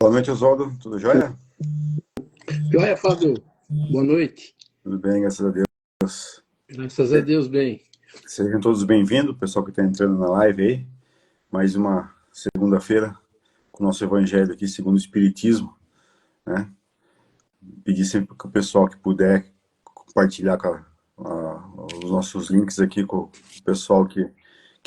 Boa noite, Oswaldo. Tudo jóia? Joia, Fábio. Boa noite. Tudo bem, graças a Deus. Graças a Deus, bem. Sejam todos bem-vindos, pessoal que está entrando na live aí. Mais uma segunda-feira com o nosso evangelho aqui, segundo o Espiritismo, né? Pedir sempre que o pessoal que puder compartilhar os nossos links aqui com o pessoal que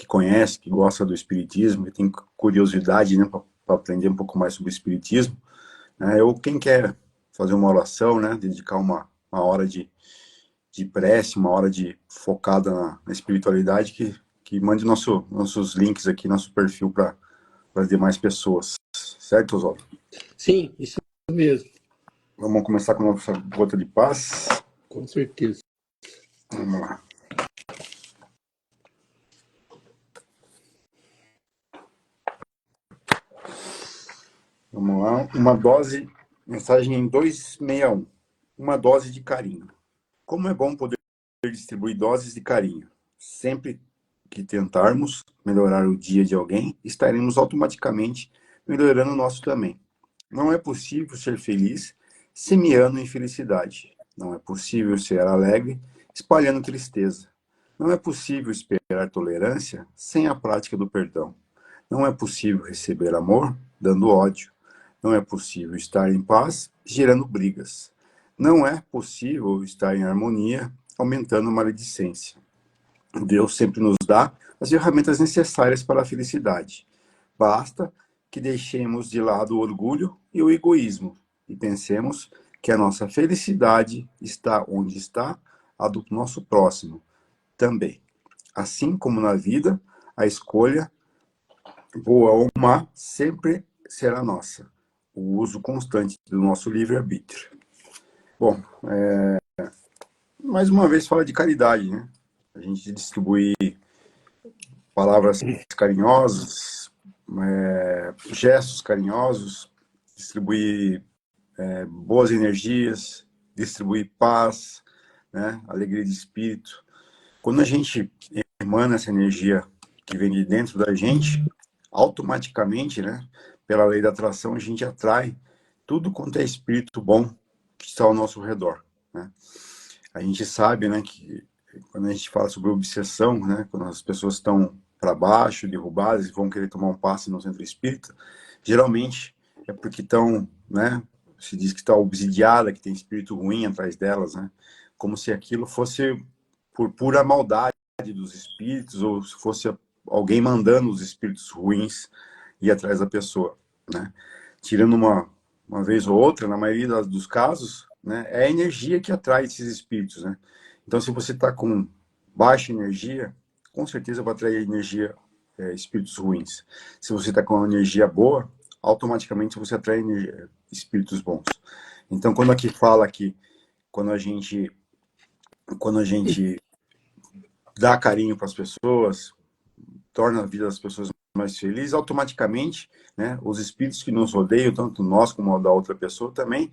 conhece, que gosta do Espiritismo, que tem curiosidade, né, para aprender um pouco mais sobre o Espiritismo. Ou quem quer fazer uma oração, né, dedicar uma hora de prece, uma hora focada na espiritualidade, que mande nossos links aqui, nosso perfil para as demais pessoas. Certo, Oswaldo? Sim, isso mesmo. Vamos começar com a nossa gota de paz. Com certeza. Vamos lá. Vamos lá. Uma dose, mensagem 261. Uma dose de carinho. Como é bom poder distribuir doses de carinho. Sempre que tentarmos melhorar o dia de alguém, estaremos automaticamente melhorando o nosso também. Não é possível ser feliz semeando infelicidade. Não é possível ser alegre espalhando tristeza. Não é possível esperar tolerância sem a prática do perdão. Não é possível receber amor dando ódio. Não é possível estar em paz gerando brigas. Não é possível estar em harmonia aumentando maledicência. Deus sempre nos dá as ferramentas necessárias para a felicidade. Basta que deixemos de lado o orgulho e o egoísmo e pensemos que a nossa felicidade está onde está a do nosso próximo também. Assim como na vida, a escolha, boa ou má, sempre será nossa. O uso constante do nosso livre-arbítrio. Bom, mais uma vez fala de caridade, né? A gente distribui palavras carinhosas, gestos carinhosos, distribuir boas energias, distribuir paz, né? Alegria de espírito. Quando a gente emana essa energia que vem de dentro da gente, automaticamente, né? Pela lei da atração, a gente atrai tudo quanto é espírito bom que está ao nosso redor, né? A gente sabe, né, que quando a gente fala sobre obsessão, né, quando as pessoas estão para baixo, derrubadas e vão querer tomar um passe no centro espírita, geralmente é porque estão, né, se diz que está obsidiada, que tem espírito ruim atrás delas, né, como se aquilo fosse por pura maldade dos espíritos ou se fosse alguém mandando os espíritos ruins ir atrás da pessoa, né. Tirando uma vez ou outra, na maioria dos casos, né, é a energia que atrai esses espíritos, né? Então, se você está com baixa energia, com certeza vai atrair energia, espíritos ruins. Se você está com uma energia boa, automaticamente você atrai espíritos bons. Então, quando aqui fala que quando a gente dá carinho para as pessoas, torna a vida das pessoas mais felizes, automaticamente, né, os espíritos que nos rodeiam, tanto nós como a da outra pessoa, também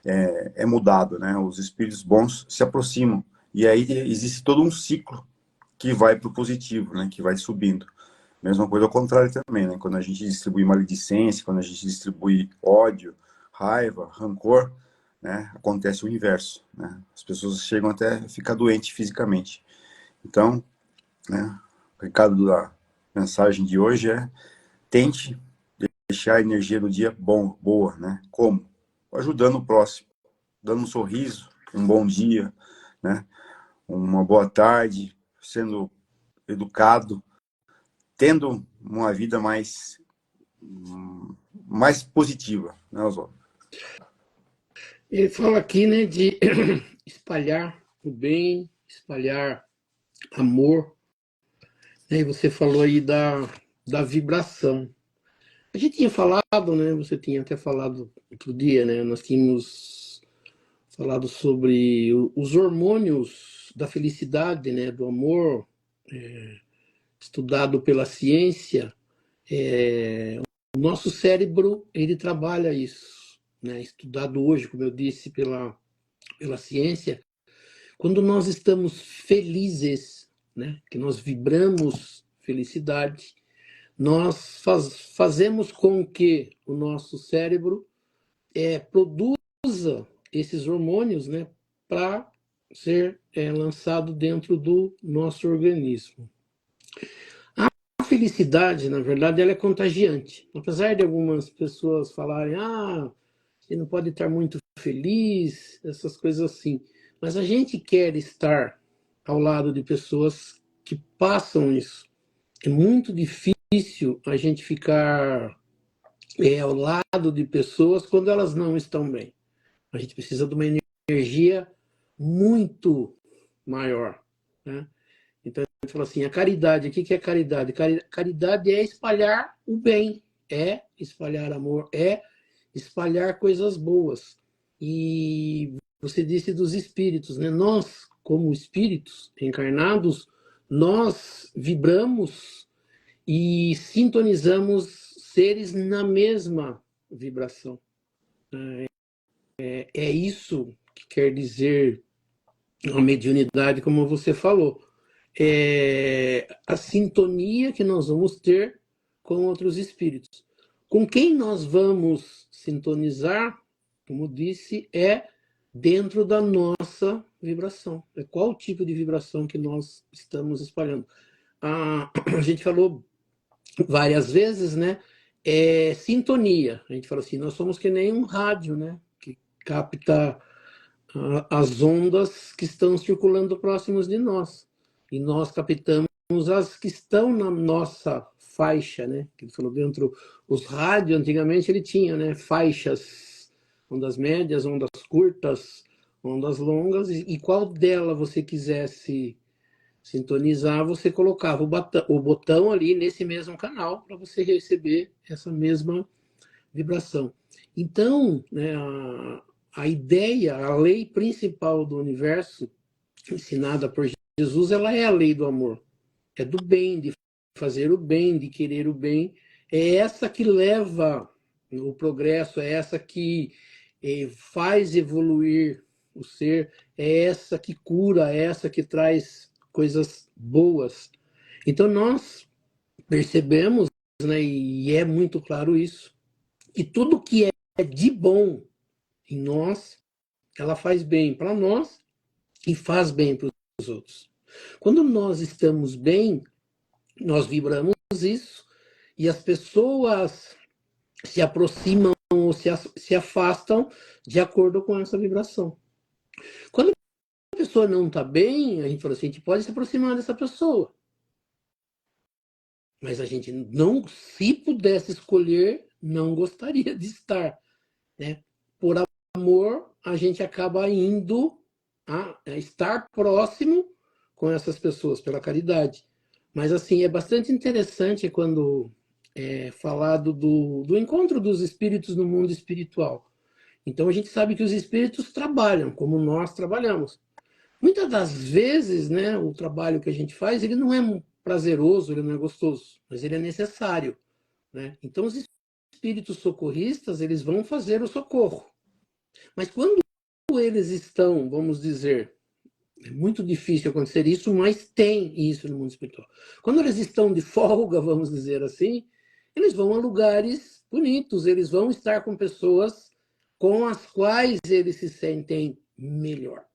é mudado, né? Os espíritos bons se aproximam. E aí existe todo um ciclo que vai para o positivo, né? Que vai subindo. Mesma coisa ao contrário também, né? Quando a gente distribui maledicência, quando a gente distribui ódio, raiva, rancor, né? Acontece o inverso, né? As pessoas chegam até a ficar doentes fisicamente. Então, né? O recado da mensagem de hoje é: tente deixar a energia do dia boa, né? Como? Ajudando o próximo, dando um sorriso, um bom dia, né? Uma boa tarde, sendo educado, tendo uma vida mais positiva, né, Oswaldo? Ele fala aqui, né, de espalhar o bem, espalhar amor. E você falou aí da vibração. A gente tinha falado, né, você tinha até falado outro dia, né, nós tínhamos falado sobre os hormônios da felicidade, né, do amor, estudado pela ciência. O nosso cérebro, ele trabalha isso, né, estudado hoje, como eu disse, pela ciência. Quando nós estamos felizes, né, que nós vibramos felicidade, nós fazemos com que o nosso cérebro produza esses hormônios, né, para ser lançado dentro do nosso organismo. A felicidade, na verdade, ela é contagiante. Apesar de algumas pessoas falarem, você não pode estar muito feliz, essas coisas assim. Mas a gente quer estar ao lado de pessoas que passam isso. É muito difícil a gente ficar ao lado de pessoas quando elas não estão bem. A gente precisa de uma energia muito maior, né? Então, a gente fala assim, a caridade, o que é caridade? Caridade é espalhar o bem, é espalhar amor, é espalhar coisas boas. E você disse dos espíritos, né? Nós, como espíritos encarnados, nós vibramos e sintonizamos seres na mesma vibração. É isso que quer dizer a mediunidade, como você falou. É a sintonia que nós vamos ter com outros espíritos. Com quem nós vamos sintonizar, como disse, é dentro da nossa vibração. É qual tipo de vibração que nós estamos espalhando. A gente falou várias vezes, né? Sintonia. A gente fala assim, nós somos que nem um rádio, né? Que capta as ondas que estão circulando próximos de nós. E nós captamos as que estão na nossa faixa, né? Que ele falou dentro, os rádios, antigamente ele tinha, né? Faixas, ondas médias, ondas curtas, ondas longas, e qual dela você quisesse sintonizar, você colocava o botão ali nesse mesmo canal para você receber essa mesma vibração. Então, né, a ideia, a lei principal do universo, ensinada por Jesus, ela é a lei do amor. É do bem, de fazer o bem, de querer o bem. É essa que leva o progresso, é essa que faz evoluir o ser, é essa que cura, é essa que traz coisas boas. Então nós percebemos, né, e é muito claro isso, que tudo que é de bom em nós, ela faz bem para nós e faz bem para os outros. Quando nós estamos bem, nós vibramos isso e as pessoas se aproximam ou se afastam de acordo com essa vibração. Quando a pessoa não está bem, a gente fala assim, a gente pode se aproximar dessa pessoa. Mas a gente não, se pudesse escolher, não gostaria de estar, né? Por amor, a gente acaba indo a estar próximo com essas pessoas, pela caridade. Mas, assim, é bastante interessante quando é falado do encontro dos espíritos no mundo espiritual. Então, a gente sabe que os espíritos trabalham, como nós trabalhamos. Muitas das vezes, né, o trabalho que a gente faz, ele não é prazeroso, ele não é gostoso, mas ele é necessário, né? Então, os espíritos socorristas, eles vão fazer o socorro. Mas quando eles estão, vamos dizer, é muito difícil acontecer isso, mas tem isso no mundo espiritual. Quando eles estão de folga, vamos dizer assim, eles vão a lugares bonitos, eles vão estar com pessoas com as quais eles se sentem melhor.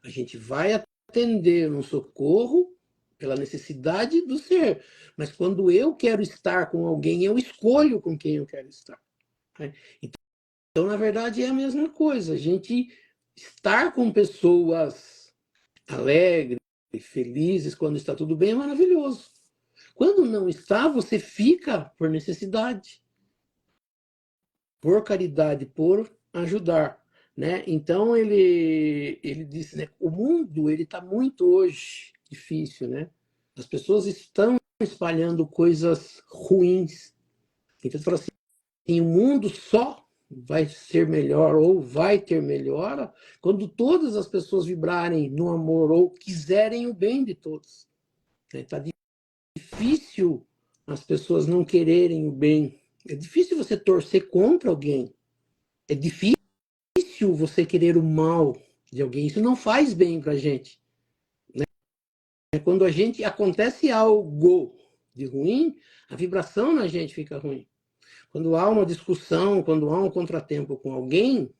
A gente vai atender um socorro pela necessidade do ser, mas quando eu quero estar com alguém, eu escolho com quem eu quero estar. Então, na verdade, é a mesma coisa. A gente estar com pessoas alegres, felizes, quando está tudo bem, é maravilhoso. Quando não está, você fica por necessidade, por caridade, por ajudar, né? Então ele disse, né, o mundo ele está muito hoje difícil, né? As pessoas estão espalhando coisas ruins. Então ele fala assim, o mundo só vai ser melhor ou vai ter melhora quando todas as pessoas vibrarem no amor ou quiserem o bem de todos. Está difícil as pessoas não quererem o bem. É difícil você torcer contra alguém. É difícil você querer o mal de alguém. Isso não faz bem para a gente. Né? Quando a gente acontece algo de ruim, a vibração na gente fica ruim. Quando há uma discussão, quando há um contratempo com alguém,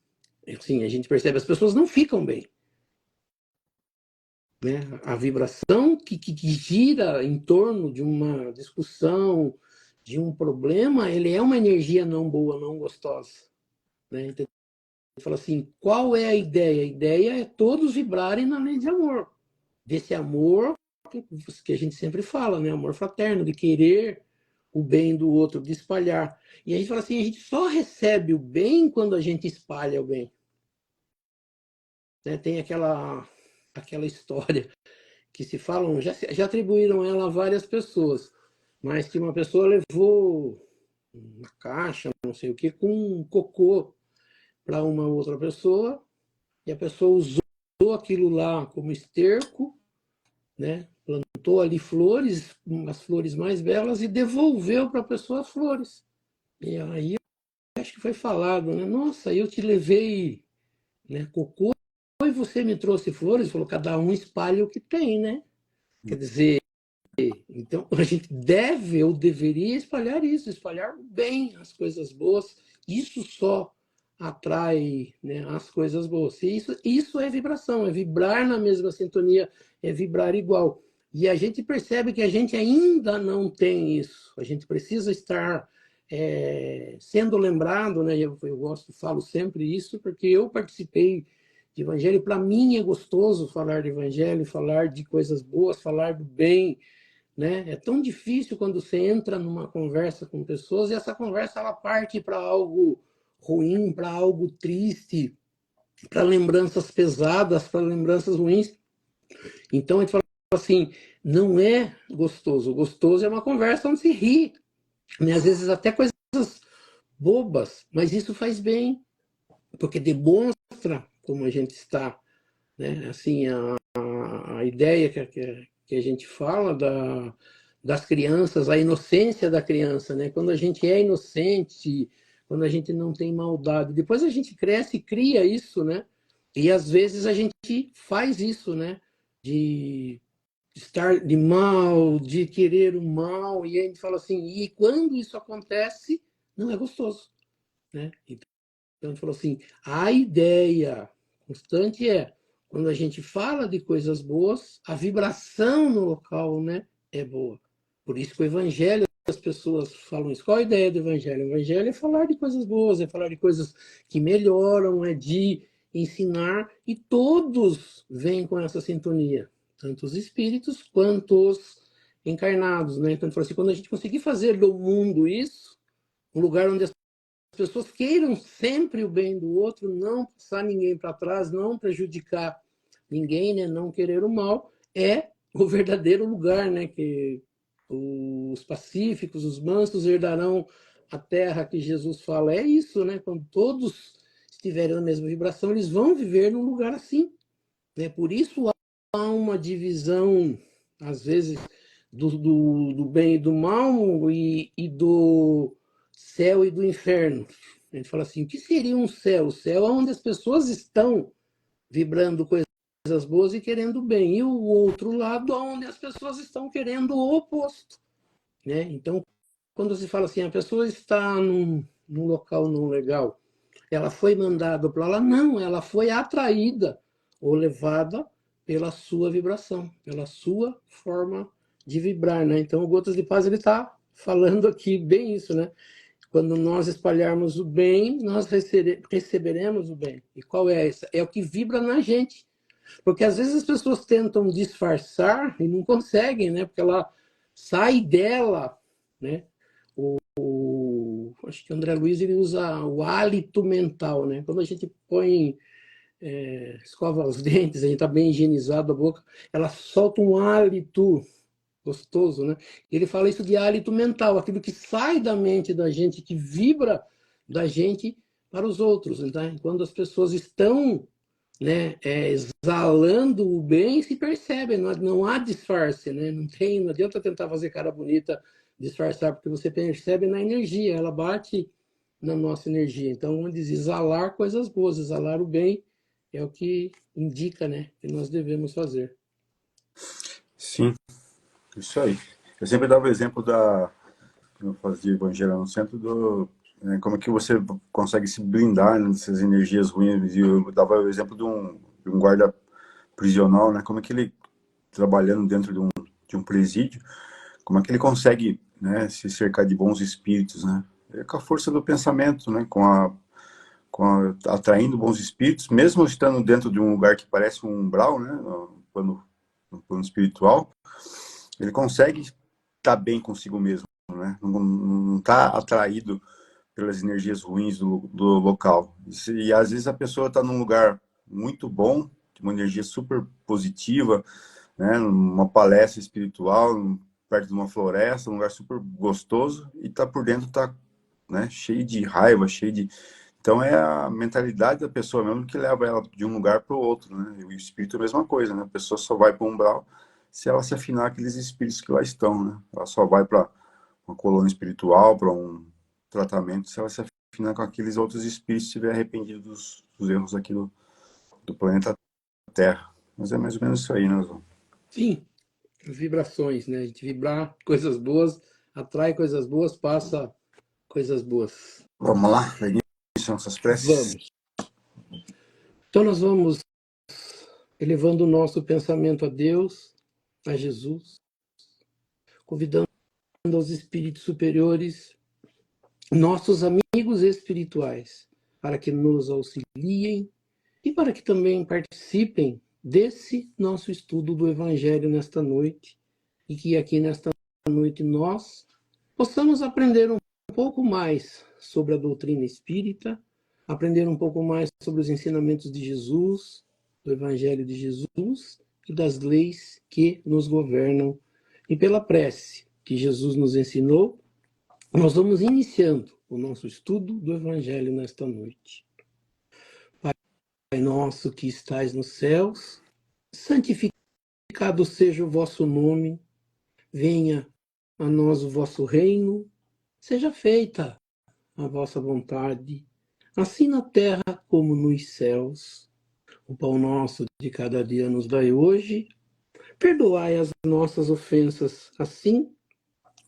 assim, a gente percebe, as pessoas não ficam bem. Né? A vibração que gira em torno de uma discussão, de um problema, ele é uma energia não boa, não gostosa. Né? Então, fala assim, qual é a ideia? A ideia é todos vibrarem na lei de amor. Desse amor que a gente sempre fala, né? Amor fraterno, de querer o bem do outro, de espalhar. E a gente fala assim, a gente só recebe o bem quando a gente espalha o bem. Né? Tem aquela história que se falam, já atribuíram ela a várias pessoas, mas que uma pessoa levou uma caixa, não sei o que, com um cocô para uma outra pessoa, e a pessoa usou aquilo lá como esterco, né? Plantou ali flores, as flores mais belas, e devolveu para a pessoa as flores. E aí acho que foi falado, né? Nossa, eu te levei, né, cocô e você me trouxe flores. Falou, cada um espalha o que tem, né? Quer dizer, então a gente deve ou deveria espalhar isso, espalhar o bem, as coisas boas. Isso só atrai, né, as coisas boas. E isso é vibração, é vibrar na mesma sintonia, é vibrar igual. E a gente percebe que a gente ainda não tem isso. A gente precisa estar sendo lembrado, né? Eu gosto, falo sempre isso, porque eu participei de evangelho. Para mim é gostoso falar de evangelho, falar de coisas boas, falar do bem, né? É tão difícil quando você entra numa conversa com pessoas e essa conversa ela parte para algo ruim, para algo triste, para lembranças pesadas, para lembranças ruins. Então a gente fala assim, não é gostoso. Gostoso é uma conversa onde se ri, né? Às vezes até coisas bobas, mas isso faz bem, porque demonstra como a gente está, né? Assim, a ideia que a gente fala das crianças, a inocência da criança, né? Quando a gente é inocente, quando a gente não tem maldade, depois a gente cresce e cria isso, né? E às vezes a gente faz isso, né? De estar de mal, de querer o mal, e a gente fala assim, e quando isso acontece, não é gostoso, né? Então a gente falou assim, a ideia constante é, quando a gente fala de coisas boas, a vibração no local, né, é boa. Por isso que o evangelho, as pessoas falam isso. Qual a ideia do evangelho? O evangelho é falar de coisas boas, é falar de coisas que melhoram, é de ensinar, e todos vêm com essa sintonia, tanto os espíritos quanto os encarnados, né? Então, assim, quando a gente conseguir fazer do mundo isso, um lugar onde as pessoas queiram sempre o bem do outro, não passar ninguém para trás, não prejudicar ninguém, né? Não querer o mal, é o verdadeiro lugar, né? Que os pacíficos, os mansos herdarão a terra que Jesus fala. É isso, né? Quando todos estiverem na mesma vibração, eles vão viver num lugar assim, né? Por isso há uma divisão, às vezes, do bem e do mal e do céu e do inferno. A gente fala assim, o que seria um céu? O céu é onde as pessoas estão vibrando coisas boas e querendo bem. E o outro lado é onde as pessoas estão querendo o oposto. Né? Então, quando se fala assim, a pessoa está num local não legal, ela foi mandada para lá? Não, ela foi atraída ou levada pela sua vibração, pela sua forma de vibrar, né? Então, o Gotas de Paz ele está falando aqui bem isso, né? Quando nós espalharmos o bem, nós receberemos o bem. E qual é essa? É o que vibra na gente. Porque às vezes as pessoas tentam disfarçar e não conseguem, né? Porque ela sai dela, né? Acho que o André Luiz ele usa o hálito mental, né? Quando a gente põe, escova os dentes, a gente está bem higienizado a boca, ela solta um hálito gostoso, né? Ele fala isso de hálito mental, aquilo que sai da mente da gente, que vibra da gente para os outros. Então, quando as pessoas estão, né, exalando o bem, se percebe, não há disfarce, né? Não adianta tentar fazer cara bonita, disfarçar, porque você percebe na energia, ela bate na nossa energia. Então, vamos dizer, exalar coisas boas, exalar o bem é o que indica, né, que nós devemos fazer. Sim, isso aí. Eu sempre dava o exemplo eu fazia evangelho no centro como é que você consegue se blindar, né, dessas energias ruins. E eu dava o exemplo de um guarda prisional, né, como é que ele, trabalhando dentro de um presídio, como é que ele consegue, né, se cercar de bons espíritos, né? É com a força do pensamento, né, atraindo bons espíritos, mesmo estando dentro de um lugar que parece um umbral, né, no plano espiritual, ele consegue estar bem consigo mesmo, né? Não está atraído pelas energias ruins do local. E às vezes a pessoa está num lugar muito bom, de uma energia super positiva, né? Numa palestra espiritual, perto de uma floresta, um lugar super gostoso, e tá por dentro, tá, né, cheio de raiva, cheio de... Então é a mentalidade da pessoa mesmo que leva ela de um lugar para o outro, né? E o espírito é a mesma coisa, né? A pessoa só vai para um umbral se ela se afinar aqueles espíritos que lá estão, né? Ela só vai para uma colônia espiritual, para um tratamento, se ela se afinar com aqueles outros espíritos, se estiver arrependido dos erros aqui do planeta Terra. Mas é mais ou menos isso aí, né, Zô? Sim, as vibrações, né? A gente vibrar coisas boas, atrai coisas boas, passa coisas boas. Vamos lá, iniciam essas preces. Vamos. Então nós vamos elevando o nosso pensamento a Deus, a Jesus, convidando os espíritos superiores, nossos amigos espirituais, para que nos auxiliem e para que também participem desse nosso estudo do Evangelho nesta noite, e que aqui nesta noite nós possamos aprender um pouco mais sobre a doutrina espírita, aprender um pouco mais sobre os ensinamentos de Jesus, do Evangelho de Jesus e das leis que nos governam. E pela prece que Jesus nos ensinou, nós vamos iniciando o nosso estudo do Evangelho nesta noite. Pai nosso que estais nos céus, santificado seja o vosso nome, venha a nós o vosso reino, seja feita a vossa vontade, assim na terra como nos céus. O pão nosso de cada dia nos dai hoje, perdoai as nossas ofensas, assim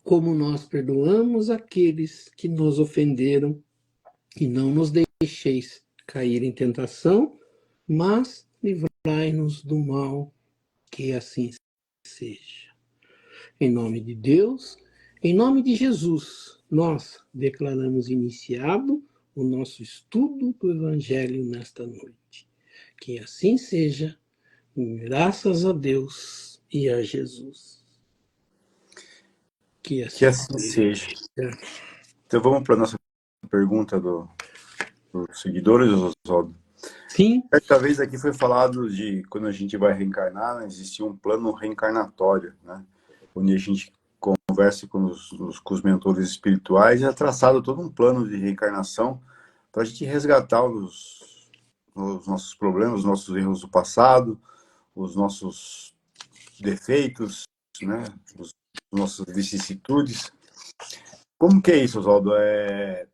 como nós perdoamos aqueles que nos ofenderam, e não nos deixeis cair em tentação, mas livrai-nos do mal, que assim seja. Em nome de Deus, em nome de Jesus, nós declaramos iniciado o nosso estudo do Evangelho nesta noite. Que assim seja, graças a Deus e a Jesus. Que Que assim assim seja. seja. Então vamos para a nossa pergunta dos seguidores, Oswaldo. Sim, Certa vez aqui foi falado de quando a gente vai reencarnar, né, existe um plano reencarnatório, né, onde a gente conversa com os mentores espirituais e é traçado todo um plano de reencarnação para a gente resgatar os nossos problemas, os nossos erros do passado, os nossos defeitos, né, as nossas vicissitudes. Como que é isso, Oswaldo?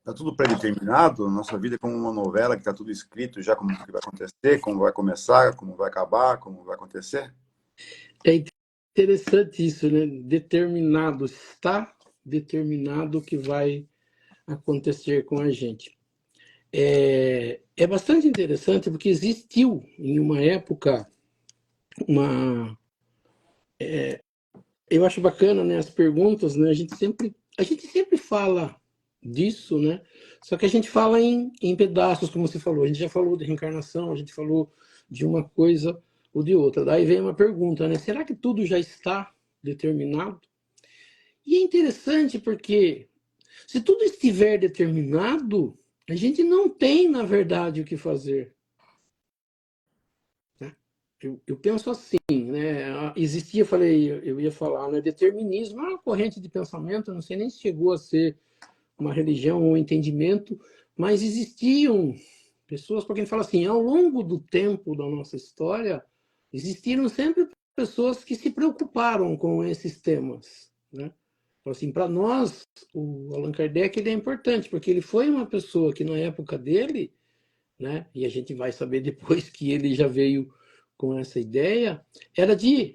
Tá tudo pré-determinado? Nossa vida é como uma novela que tá tudo escrito já como que vai acontecer, como vai começar, como vai acabar, como vai acontecer? é interessante isso, né? Determinado, está determinado o que vai acontecer com a gente. É bastante interessante porque existiu em uma época uma... Eu acho bacana, né, as perguntas, né? A gente sempre fala disso, né? Só que a gente fala em pedaços, como você falou. A gente já falou de reencarnação, a gente falou de uma coisa ou de outra. Daí vem uma pergunta, né? Será que tudo já está determinado? E é interessante porque se tudo estiver determinado, a gente não tem, na verdade, o que fazer. Né? Eu penso assim, né? Existia, eu ia falar, né? Determinismo é uma corrente de pensamento, não sei nem se chegou a ser uma religião ou um entendimento, mas existiam pessoas, para quem fala assim, ao longo do tempo da nossa história, existiram sempre pessoas que se preocuparam com esses temas, né? Então, assim, para nós, o Allan Kardec ele é importante, porque ele foi uma pessoa que na época dele, né, e a gente vai saber depois que ele já veio com essa ideia, era de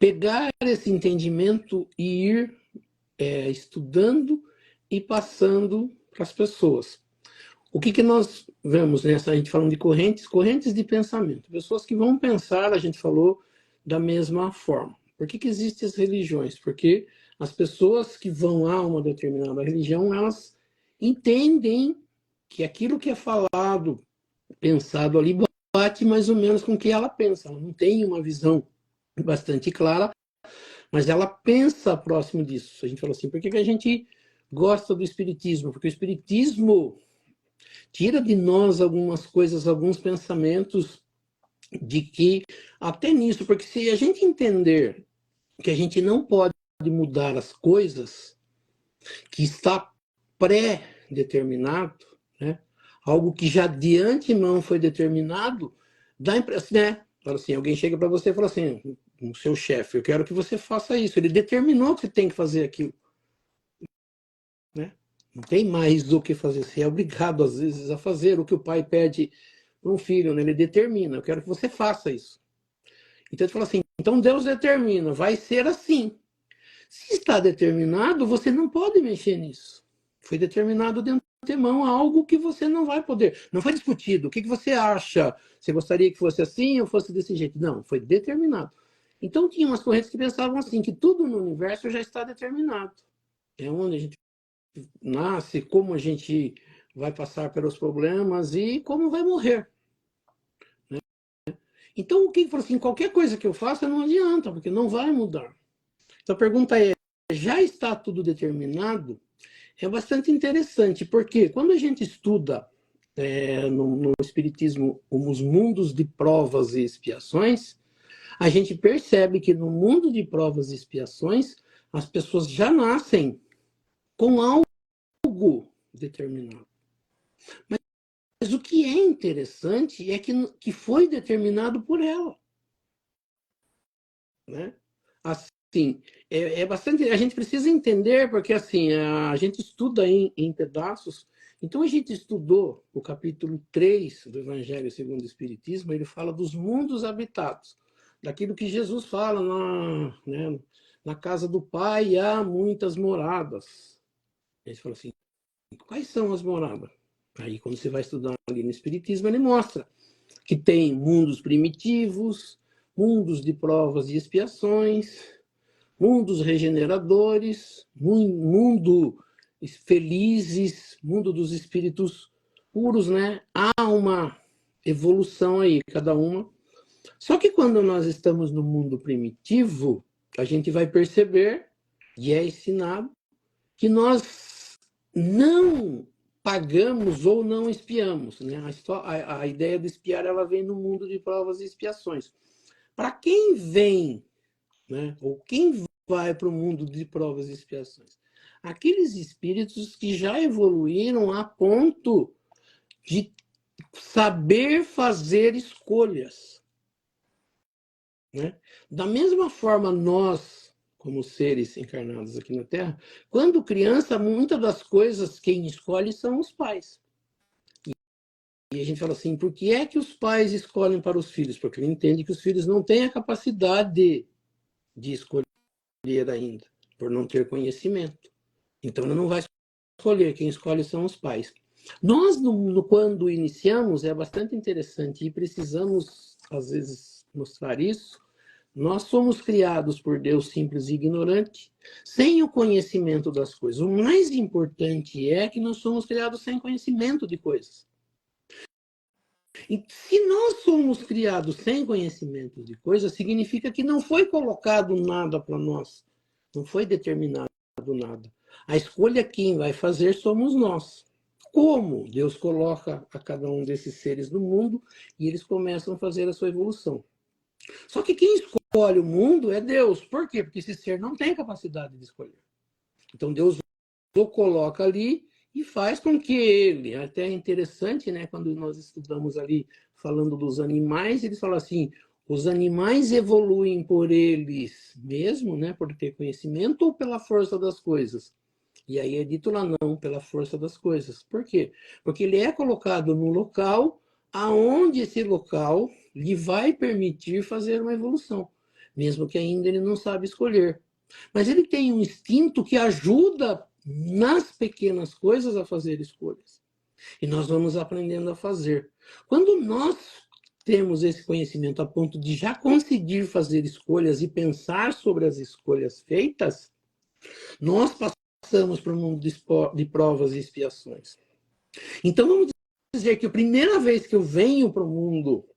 pegar esse entendimento e ir estudando e passando para as pessoas. O que nós vemos nessa, a gente falando de correntes de pensamento. Pessoas que vão pensar, a gente falou, da mesma forma. Por que existem as religiões? Porque as pessoas que vão a uma determinada religião, elas entendem que aquilo que é falado, pensado ali, bate mais ou menos com o que ela pensa. Ela não tem uma visão bastante clara, mas ela pensa próximo disso. A gente falou assim, por que a gente gosta do espiritismo? Porque o espiritismo tira de nós algumas coisas, alguns pensamentos de que, até nisso, porque se a gente entender que a gente não pode mudar as coisas, que está pré-determinado, né? Algo que já de antemão foi determinado, dá a impressão, né? Fala assim, alguém chega para você e fala assim, o seu chefe, eu quero que você faça isso. Ele determinou que você tem que fazer aquilo. Né? Não tem mais o que fazer. Você é obrigado, às vezes, a fazer o que o pai pede para um filho. Né? Ele determina, eu quero que você faça isso. Então, ele fala assim, então Deus determina, vai ser assim. Se está determinado, você não pode mexer nisso. Foi determinado de antemão algo que você não vai poder. Não foi discutido. O que você acha? Você gostaria que fosse assim ou fosse desse jeito? Não, foi determinado. Então, tinha umas correntes que pensavam assim, que tudo no universo já está determinado. É onde a gente nasce, como a gente vai passar pelos problemas e como vai morrer. Né? Então, o que falou assim, qualquer coisa que eu faça não adianta, porque não vai mudar. Então, a pergunta é, já está tudo determinado? É bastante interessante, porque quando a gente estuda no Espiritismo os mundos de provas e expiações, a gente percebe que no mundo de provas e expiações, as pessoas já nascem com algo determinado. Mas o que é interessante é que foi determinado por ela. Né? Assim, é bastante. A gente precisa entender, porque assim, a gente estuda em pedaços. Então, a gente estudou o capítulo 3 do Evangelho segundo o Espiritismo, ele fala dos mundos habitados, daquilo que Jesus fala na casa do Pai há muitas moradas. Ele fala assim, quais são as moradas? Aí, quando você vai estudar ali no Espiritismo, ele mostra que tem mundos primitivos, mundos de provas e expiações, mundos regeneradores, mundo felizes, mundo dos espíritos puros, né? Há uma evolução aí, cada uma. Só que quando nós estamos no mundo primitivo, a gente vai perceber, e é ensinado, que nós não pagamos ou não espiamos. Né? A ideia do espiar ela vem no mundo de provas e expiações. Para quem vem, né, ou quem vai para o mundo de provas e expiações? Aqueles espíritos que já evoluíram a ponto de saber fazer escolhas. Né? Da mesma forma, nós, como seres encarnados aqui na Terra, quando criança, muitas das coisas quem escolhe são os pais. E a gente fala assim, por que é que os pais escolhem para os filhos? Porque ele entende que os filhos não têm a capacidade de escolher ainda, por não ter conhecimento. Então, ele não vai escolher, quem escolhe são os pais. Nós, quando iniciamos, é bastante interessante e precisamos, às vezes, mostrar isso. Nós somos criados por Deus simples e ignorante, sem o conhecimento das coisas. O mais importante é que nós somos criados sem conhecimento de coisas. E se nós somos criados sem conhecimento de coisas, significa que não foi colocado nada para nós. Não foi determinado nada. A escolha quem vai fazer somos nós. Como Deus coloca a cada um desses seres no mundo e eles começam a fazer a sua evolução. Só que quem escolhe o mundo é Deus. Por quê? Porque esse ser não tem capacidade de escolher. Então Deus o coloca ali e faz com que ele, até é interessante, né, quando nós estudamos ali falando dos animais, eles falam assim, os animais evoluem por eles mesmo, né, por ter conhecimento ou pela força das coisas? E aí é dito lá, não, pela força das coisas. Por quê? Porque ele é colocado num local aonde esse local lhe vai permitir fazer uma evolução. mesmo que ainda ele não sabe escolher. Mas ele tem um instinto que ajuda nas pequenas coisas a fazer escolhas. E nós vamos aprendendo a fazer. Quando nós temos esse conhecimento a ponto de já conseguir fazer escolhas e pensar sobre as escolhas feitas, nós passamos para um mundo de provas e expiações. Então, vamos dizer que a primeira vez que eu venho para o mundo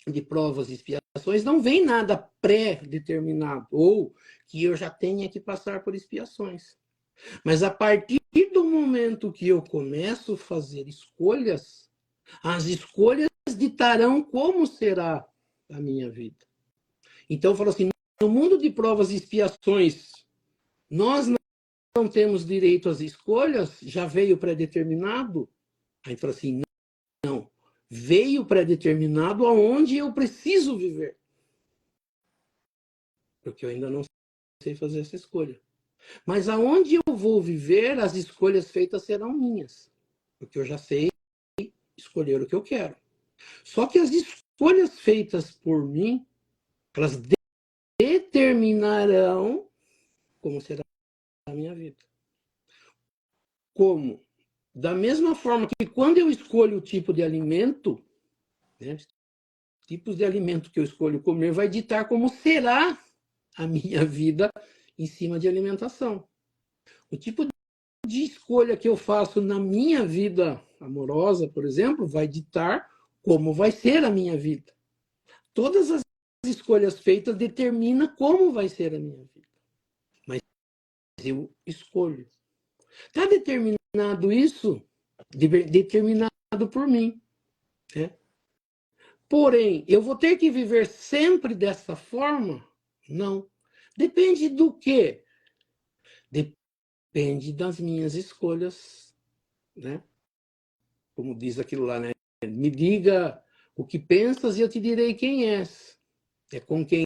de provas e expiações, não vem nada pré-determinado, ou que eu já tenha que passar por expiações. Mas a partir do momento que eu começo a fazer escolhas, as escolhas ditarão como será a minha vida. Então, eu falo assim, no mundo de provas e expiações, nós não temos direito às escolhas, já veio pré-determinado. Aí fala assim, não, veio pré-determinado aonde eu preciso viver. Porque eu ainda não sei fazer essa escolha. Mas aonde eu vou viver, as escolhas feitas serão minhas. Porque eu já sei escolher o que eu quero. Só que as escolhas feitas por mim, elas determinarão como será a minha vida. Como? Da mesma forma que quando eu escolho o tipo de alimento, né, tipos de alimento que eu escolho comer vai ditar como será a minha vida em cima de alimentação. O tipo de escolha que eu faço na minha vida amorosa, por exemplo, vai ditar como vai ser a minha vida. Todas as escolhas feitas determinam como vai ser a minha vida. Mas eu escolho. Está determinado isso? Determinado por mim. Né? Porém, eu vou ter que viver sempre dessa forma? Não. Depende do quê? Depende das minhas escolhas, né? Como diz aquilo lá, né? Me diga o que pensas e eu te direi quem és. É com quem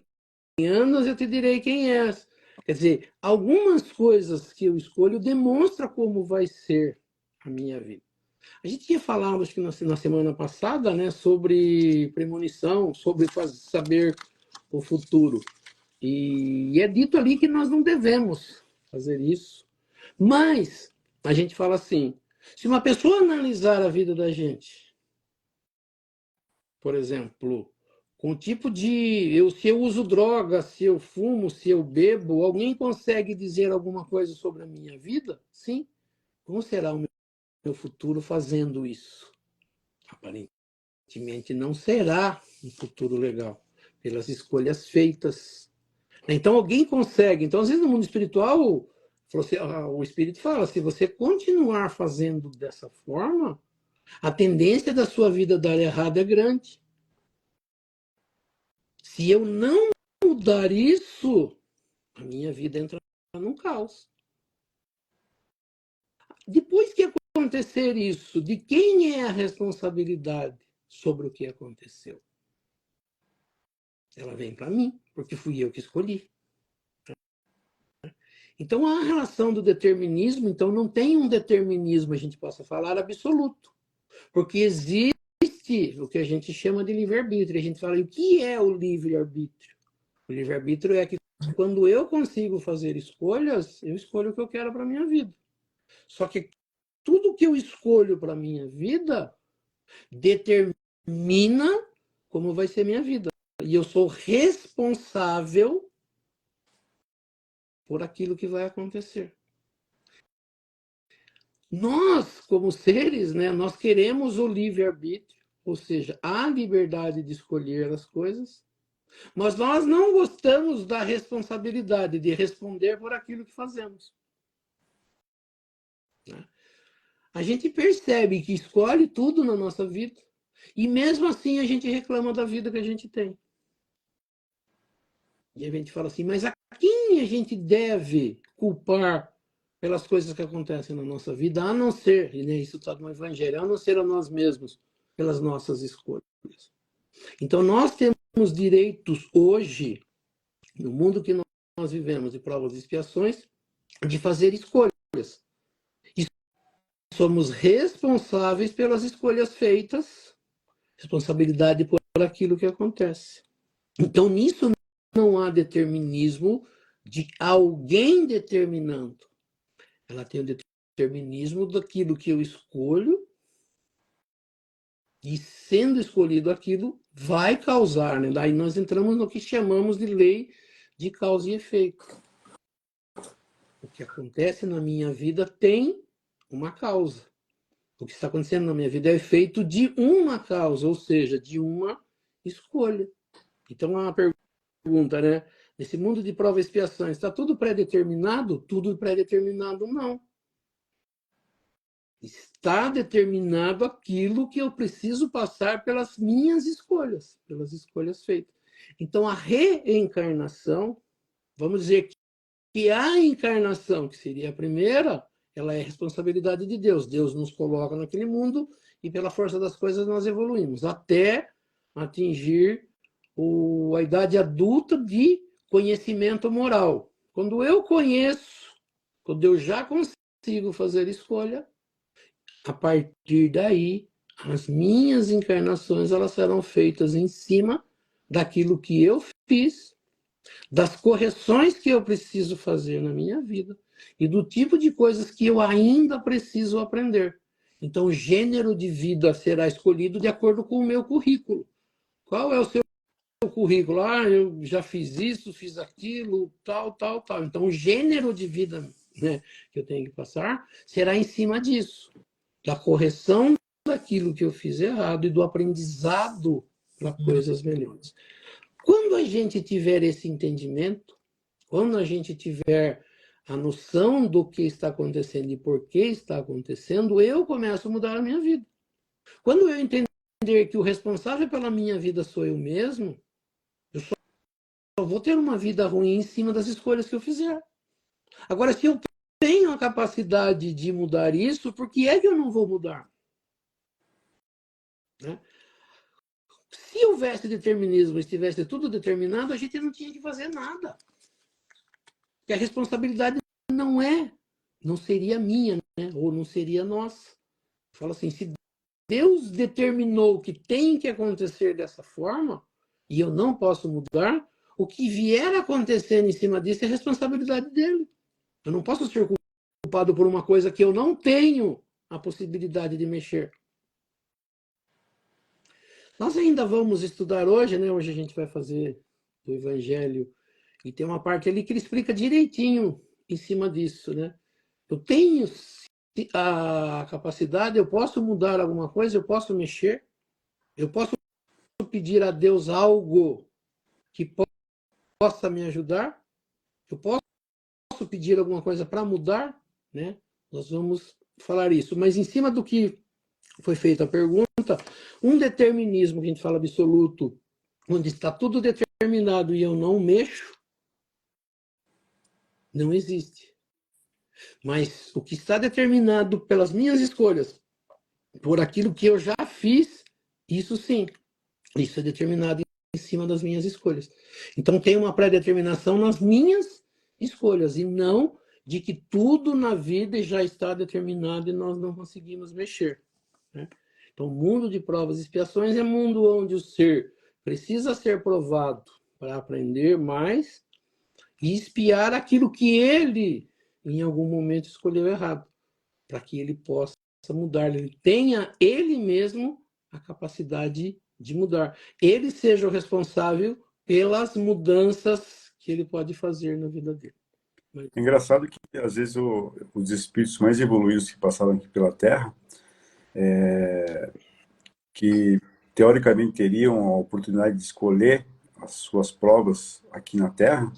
andas eu te direi quem és. Quer dizer, algumas coisas que eu escolho demonstram como vai ser a minha vida. A gente tinha falado, acho que na semana passada, né, sobre premonição, sobre saber o futuro. E é dito ali que nós não devemos fazer isso. Mas a gente fala assim, se uma pessoa analisar a vida da gente, por exemplo, com o tipo de... se eu uso droga, se eu fumo, se eu bebo, alguém consegue dizer alguma coisa sobre a minha vida? Sim. Como será o meu futuro fazendo isso? Aparentemente não será um futuro legal, pelas escolhas feitas. Então alguém consegue. Então, às vezes, no mundo espiritual, o espírito fala, se você continuar fazendo dessa forma, a tendência da sua vida dar errado é grande. Se eu não mudar isso, a minha vida entra num caos. Depois que acontecer isso, de quem é a responsabilidade sobre o que aconteceu? Ela vem para mim, porque fui eu que escolhi. Então, a relação do determinismo, então não tem um determinismo, a gente possa falar, absoluto. Porque existe o que a gente chama de livre-arbítrio. A gente fala, o que é o livre-arbítrio? O livre-arbítrio é que quando eu consigo fazer escolhas, eu escolho o que eu quero para a minha vida. Só que tudo que eu escolho para a minha vida determina como vai ser minha vida. E eu sou responsável por aquilo que vai acontecer. Nós, como seres, né, nós queremos o livre-arbítrio, ou seja, a liberdade de escolher as coisas, mas nós não gostamos da responsabilidade de responder por aquilo que fazemos. A gente percebe que escolhe tudo na nossa vida, e mesmo assim a gente reclama da vida que a gente tem. E a gente fala assim, mas a quem a gente deve culpar pelas coisas que acontecem na nossa vida, a não ser, e isso está no Evangelho, a não ser a nós mesmos, pelas nossas escolhas. Então, nós temos direitos hoje, no mundo que nós vivemos, de provas e expiações, de fazer escolhas. E somos responsáveis pelas escolhas feitas, responsabilidade por aquilo que acontece. Então, nisso não há determinismo de alguém determinando. Ela tem o determinismo daquilo que eu escolho, e sendo escolhido aquilo, vai causar, né? Daí nós entramos no que chamamos de lei de causa e efeito. O que acontece na minha vida tem uma causa. O que está acontecendo na minha vida é efeito de uma causa, ou seja, de uma escolha. Então, a pergunta, né? Nesse mundo de prova e expiação, está tudo pré-determinado? Tudo pré-determinado, não. Está determinado aquilo que eu preciso passar pelas minhas escolhas, pelas escolhas feitas. Então, a reencarnação, vamos dizer que a encarnação, que seria a primeira, ela é responsabilidade de Deus. Deus nos coloca naquele mundo e, pela força das coisas, nós evoluímos até atingir a idade adulta de conhecimento moral. Quando eu conheço, quando eu já consigo fazer escolha, a partir daí, as minhas encarnações elas serão feitas em cima daquilo que eu fiz, das correções que eu preciso fazer na minha vida e do tipo de coisas que eu ainda preciso aprender. Então, o gênero de vida será escolhido de acordo com o meu currículo. Qual é o seu currículo? Ah, eu já fiz isso, fiz aquilo, tal, tal, tal. Então, o gênero de vida, né, que eu tenho que passar será em cima disso, da correção daquilo que eu fiz errado e do aprendizado para coisas melhores. Quando a gente tiver esse entendimento, quando a gente tiver a noção do que está acontecendo e por que está acontecendo, eu começo a mudar a minha vida. Quando eu entender que o responsável pela minha vida sou eu mesmo, eu só vou ter uma vida ruim em cima das escolhas que eu fizer. Agora, se eu tenho a capacidade de mudar isso, por que é que eu não vou mudar? Né? Se houvesse determinismo, estivesse tudo determinado, a gente não tinha que fazer nada. Porque a responsabilidade não seria minha, né? Ou não seria nossa. Fala assim, se Deus determinou que tem que acontecer dessa forma, e eu não posso mudar, o que vier acontecendo em cima disso é responsabilidade dele. Eu não posso ser culpado por uma coisa que eu não tenho a possibilidade de mexer. Nós ainda vamos estudar hoje, né? Hoje a gente vai fazer o Evangelho e tem uma parte ali que ele explica direitinho em cima disso, né? Eu tenho a capacidade, eu posso mudar alguma coisa, eu posso mexer, eu posso pedir a Deus algo que possa me ajudar, eu posso pedir alguma coisa para mudar, né? Nós vamos falar isso. Mas em cima do que foi feita a pergunta, um determinismo que a gente fala absoluto, onde está tudo determinado e eu não mexo, não existe. Mas o que está determinado pelas minhas escolhas, por aquilo que eu já fiz, isso sim, isso é determinado em cima das minhas escolhas. Então tem uma pré-determinação nas minhas escolhas e não de que tudo na vida já está determinado e nós não conseguimos mexer. Né? Então, o mundo de provas e expiações é um mundo onde o ser precisa ser provado para aprender mais e expiar aquilo que ele, em algum momento, escolheu errado, para que ele possa mudar. Ele tenha ele mesmo a capacidade de mudar. Ele seja o responsável pelas mudanças que ele pode fazer na vida dele. É engraçado que, às vezes, os espíritos mais evoluídos que passaram aqui pela Terra, que teoricamente teriam a oportunidade de escolher as suas provas aqui na Terra,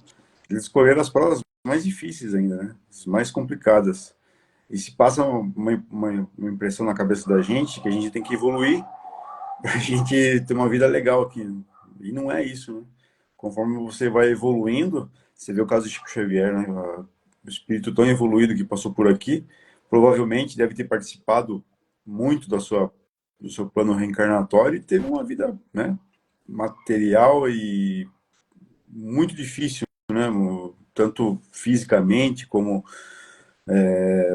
eles escolheram as provas mais difíceis ainda, né? As mais complicadas. E se passa uma impressão na cabeça da gente que a gente tem que evoluir para a gente ter uma vida legal aqui. E não é isso, né? Conforme você vai evoluindo, você vê o caso de Chico Xavier, né? O espírito tão evoluído que passou por aqui, provavelmente deve ter participado muito do seu plano reencarnatório e teve uma vida, né, material e muito difícil, né? Tanto fisicamente como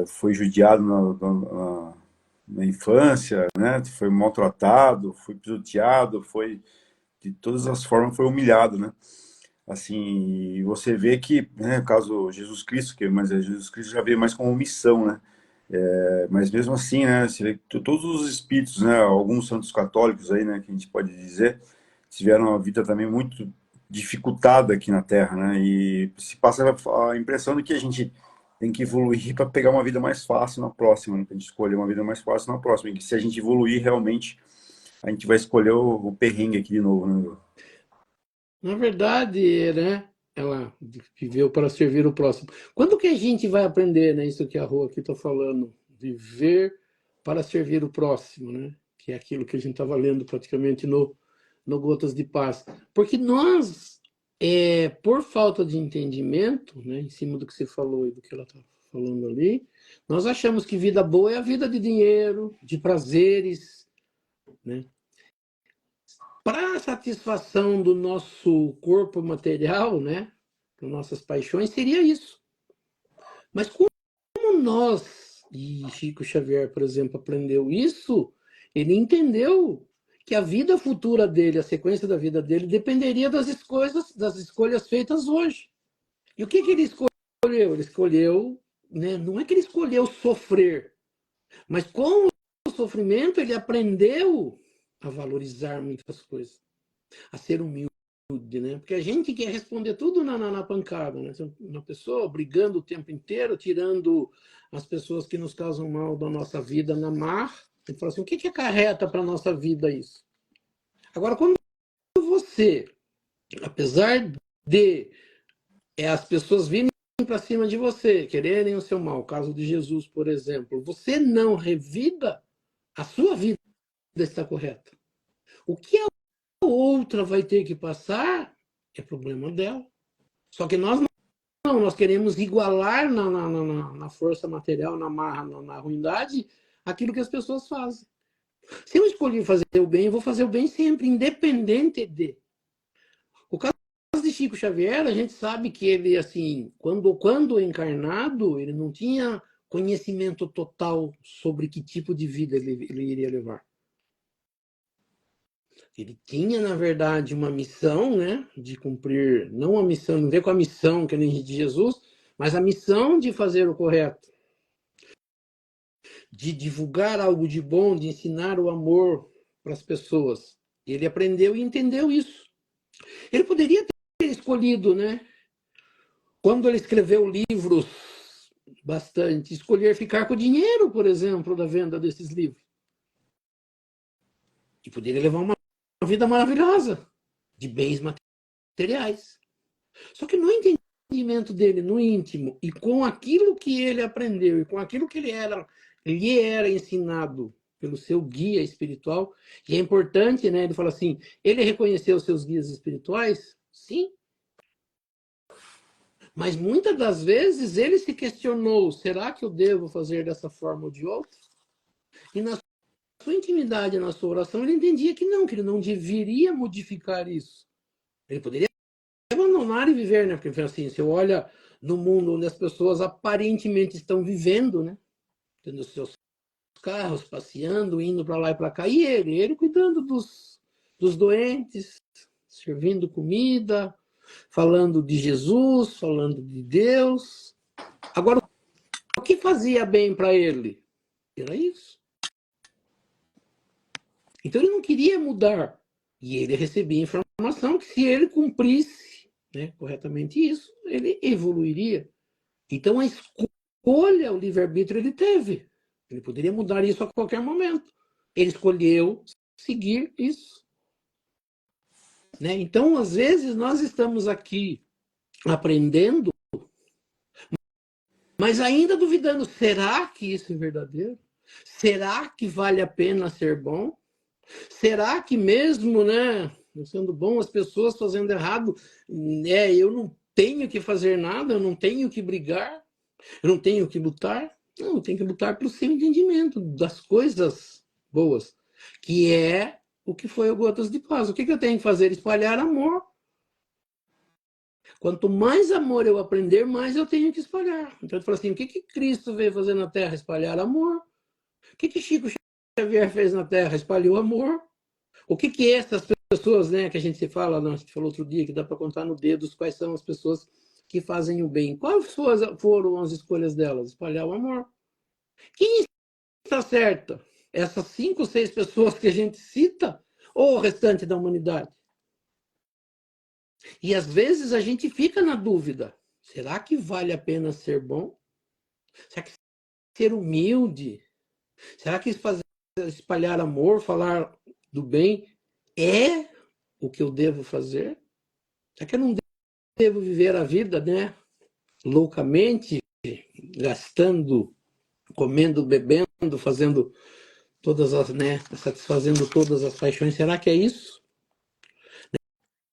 foi judiado na infância, né? Foi maltratado, foi pisoteado, foi de todas as formas foi humilhado, né? Assim, e você vê que, né, no caso Jesus Cristo, mas Jesus Cristo já veio mais como missão, né? Mas mesmo assim, né, você vê que todos os espíritos, né, alguns santos católicos aí, né, que a gente pode dizer, tiveram uma vida também muito dificultada aqui na Terra, né? E se passa a impressão de que a gente tem que evoluir para pegar uma vida mais fácil na próxima, né? A gente escolher uma vida mais fácil na próxima. E que se a gente evoluir realmente, a gente vai escolher o perrengue aqui de novo, né? Na verdade, né? Ela viveu para servir o próximo. Quando que a gente vai aprender, né? Isso que a Rô aqui está falando, viver para servir o próximo, né? Que é aquilo que a gente estava lendo praticamente no Gotas de Paz. Porque nós, por falta de entendimento, né? Em cima do que você falou e do que ela está falando ali, nós achamos que vida boa é a vida de dinheiro, de prazeres, né? Para a satisfação do nosso corpo material, né, das nossas paixões, seria isso. Mas como nós, e Chico Xavier, por exemplo, aprendeu isso, ele entendeu que a vida futura dele, a sequência da vida dele, dependeria das escolhas feitas hoje. E o que ele escolheu? Ele escolheu, né, não é que ele escolheu sofrer, mas com o sofrimento ele aprendeu a valorizar muitas coisas, a ser humilde, né? Porque a gente quer responder tudo na pancada, né? Uma pessoa brigando o tempo inteiro, tirando as pessoas que nos causam mal da nossa vida na mar. Ele fala assim, o que acarreta para a nossa vida isso? Agora, quando você, apesar de as pessoas virem para cima de você, quererem o seu mal, o caso de Jesus, por exemplo, você não revida, a sua vida está correta. O que a outra vai ter que passar é problema dela. Só que nós não, nós queremos igualar na força material, na marra, na ruindade, aquilo que as pessoas fazem. Se eu escolhi fazer o bem, eu vou fazer o bem sempre, independente de. O caso de Chico Xavier, a gente sabe que ele, assim, quando encarnado, ele não tinha conhecimento total sobre que tipo de vida ele iria levar. Ele tinha, na verdade, uma missão, né, de cumprir, não a missão, não ver com a missão que nem de Jesus, mas a missão de fazer o correto, de divulgar algo de bom, de ensinar o amor para as pessoas. Ele aprendeu e entendeu isso. Ele poderia ter escolhido, né, quando ele escreveu livros bastante, escolher ficar com o dinheiro, por exemplo, da venda desses livros. E poderia levar uma vida maravilhosa, de bens materiais. Só que no entendimento dele, no íntimo, e com aquilo que ele aprendeu, e com aquilo que lhe era ensinado pelo seu guia espiritual, e é importante, né? Ele fala assim, ele reconheceu os seus guias espirituais? Sim. Mas muitas das vezes ele se questionou, será que eu devo fazer dessa forma ou de outra? E na sua intimidade, na sua oração, ele entendia que ele não deveria modificar isso. Ele poderia abandonar e viver, né? Porque assim, você olha no mundo onde as pessoas aparentemente estão vivendo, né? Tendo seus carros, passeando, indo para lá e para cá, e ele cuidando dos doentes, servindo comida, falando de Jesus, falando de Deus. Agora, o que fazia bem para ele? Era isso. Então ele não queria mudar. E ele recebia informação que se ele cumprisse, né, corretamente isso, ele evoluiria. Então a escolha, o livre-arbítrio ele teve. Ele poderia mudar isso a qualquer momento. Ele escolheu seguir isso. Né? Então, às vezes, nós estamos aqui aprendendo, mas ainda duvidando, será que isso é verdadeiro? Será que vale a pena ser bom? Será que mesmo, né, sendo bom, as pessoas fazendo errado, né, eu não tenho que fazer nada, eu não tenho que brigar, eu não tenho que lutar? Não, eu tenho que lutar pelo seu entendimento das coisas boas, que é o que foi o Gotas de Paz. O que eu tenho que fazer? Espalhar amor. Quanto mais amor eu aprender, mais eu tenho que espalhar. Então ele fala assim, o que Cristo veio fazer na Terra? Espalhar amor. O que Chico Xavier fez na Terra? Espalhou amor. O que é essas pessoas, né, que a gente fala, a gente falou outro dia, que dá para contar no dedo quais são as pessoas que fazem o bem. Quais foram as escolhas delas? Espalhar o amor. Quem está certa? Essas 5, 6 pessoas que a gente cita ou o restante da humanidade? E às vezes a gente fica na dúvida. Será que vale a pena ser bom? Será que ser humilde? Será que espalhar amor, falar do bem é o que eu devo fazer? Será que eu não devo viver a vida, né, loucamente, gastando, comendo, bebendo, fazendo todas as, né, satisfazendo todas as paixões? Será que é isso?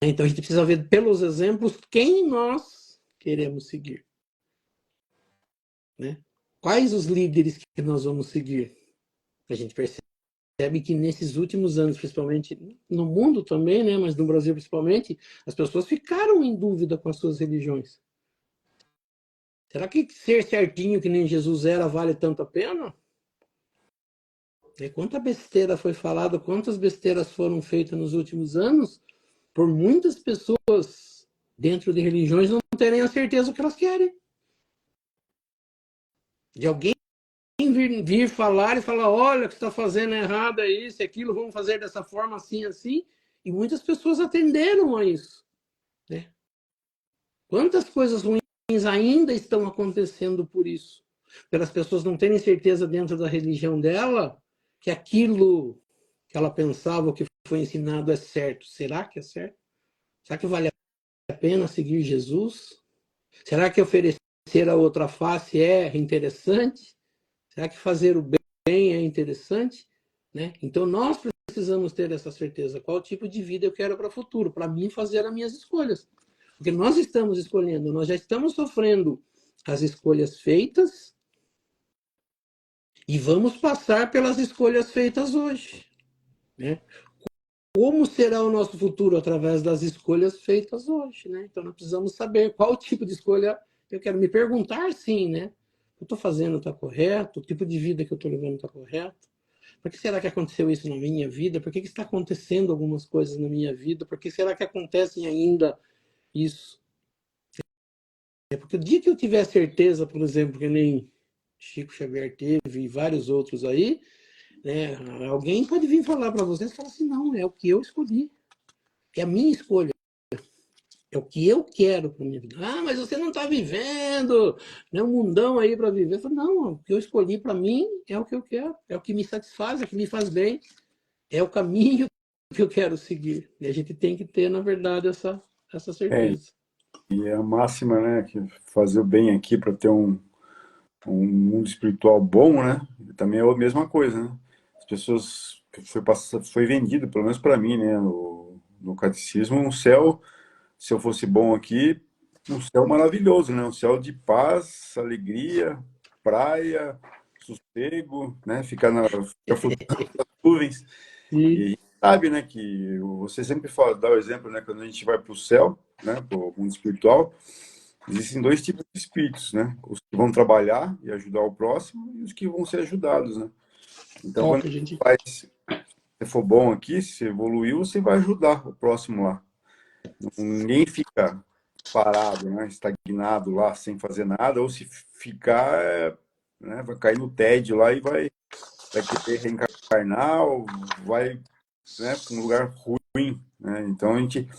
Então a gente precisa ver pelos exemplos quem nós queremos seguir, né? Quais os líderes que nós vamos seguir? A gente percebe que nesses últimos anos, principalmente no mundo também, né, mas no Brasil principalmente, as pessoas ficaram em dúvida com as suas religiões. Será que ser certinho que nem Jesus era vale tanto a pena? E quanta besteira foi falada, quantas besteiras foram feitas nos últimos anos por muitas pessoas dentro de religiões não terem a certeza do que elas querem. De alguém vir falar e falar, olha, o que você está fazendo é errado, é isso, é aquilo, vamos fazer dessa forma, assim, assim. E muitas pessoas atenderam a isso, né? Quantas coisas ruins ainda estão acontecendo por isso? Pelas pessoas não terem certeza dentro da religião dela que aquilo que ela pensava, o que foi ensinado é certo. Será que é certo? Será que vale a pena seguir Jesus? Será que oferecer a outra face é interessante? Será que fazer o bem é interessante? Né? Então nós precisamos ter essa certeza. Qual tipo de vida eu quero para o futuro? Para mim fazer as minhas escolhas. Porque nós estamos escolhendo, nós já estamos sofrendo as escolhas feitas e vamos passar pelas escolhas feitas hoje. Né? Como será o nosso futuro através das escolhas feitas hoje? Né? Então nós precisamos saber qual tipo de escolha eu quero. Me perguntar, sim, né? O que eu estou fazendo está correto? O tipo de vida que eu estou levando está correto? Por que será que aconteceu isso na minha vida? Por que está acontecendo algumas coisas na minha vida? Por que será que acontecem ainda isso? É porque o dia que eu tiver certeza, por exemplo, que nem Chico Xavier teve e vários outros aí, né, alguém pode vir falar para vocês e falar assim, não, é o que eu escolhi, é a minha escolha, é o que eu quero para minha vida. Ah, mas você não está vivendo, né, um mundão aí para viver. Eu falo, não, o que eu escolhi para mim é o que eu quero, é o que me satisfaz, é o que me faz bem, é o caminho que eu quero seguir. E a gente tem que ter, na verdade, essa É, certeza. e a máxima, né, que fazer o bem aqui para ter um mundo espiritual bom, né, também é a mesma coisa, né? As pessoas, foi vendido, pelo menos para mim, né, no catecismo, um céu, se eu fosse bom aqui, um céu maravilhoso, né, um céu de paz, alegria, praia, sossego, né, ficar flutuando nas nuvens. E a E, gente sabe, né, que você sempre fala, dá o exemplo, né, quando a gente vai para o céu, né, para o mundo espiritual, existem dois tipos de espíritos, né, os que vão trabalhar e ajudar o próximo e os que vão ser ajudados, né. Então, ó, quando que a gente se você for bom aqui, se você evoluiu, você vai ajudar o próximo lá. Ninguém fica parado, né, estagnado lá, sem fazer nada, ou se ficar, né, vai cair no tédio lá e vai querer reencarnar, ou vai, né, para um lugar ruim, né? Então a gente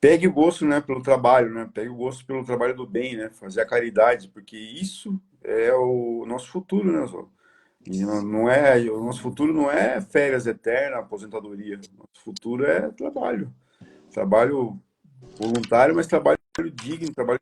pegue o gosto, né, pelo trabalho, né? Pegue o gosto pelo trabalho do bem, né? Fazer a caridade, porque isso é o nosso futuro, né, Zó? E não é, o nosso futuro não é férias eternas, aposentadoria. Nosso futuro é trabalho. Trabalho voluntário, mas trabalho digno, trabalho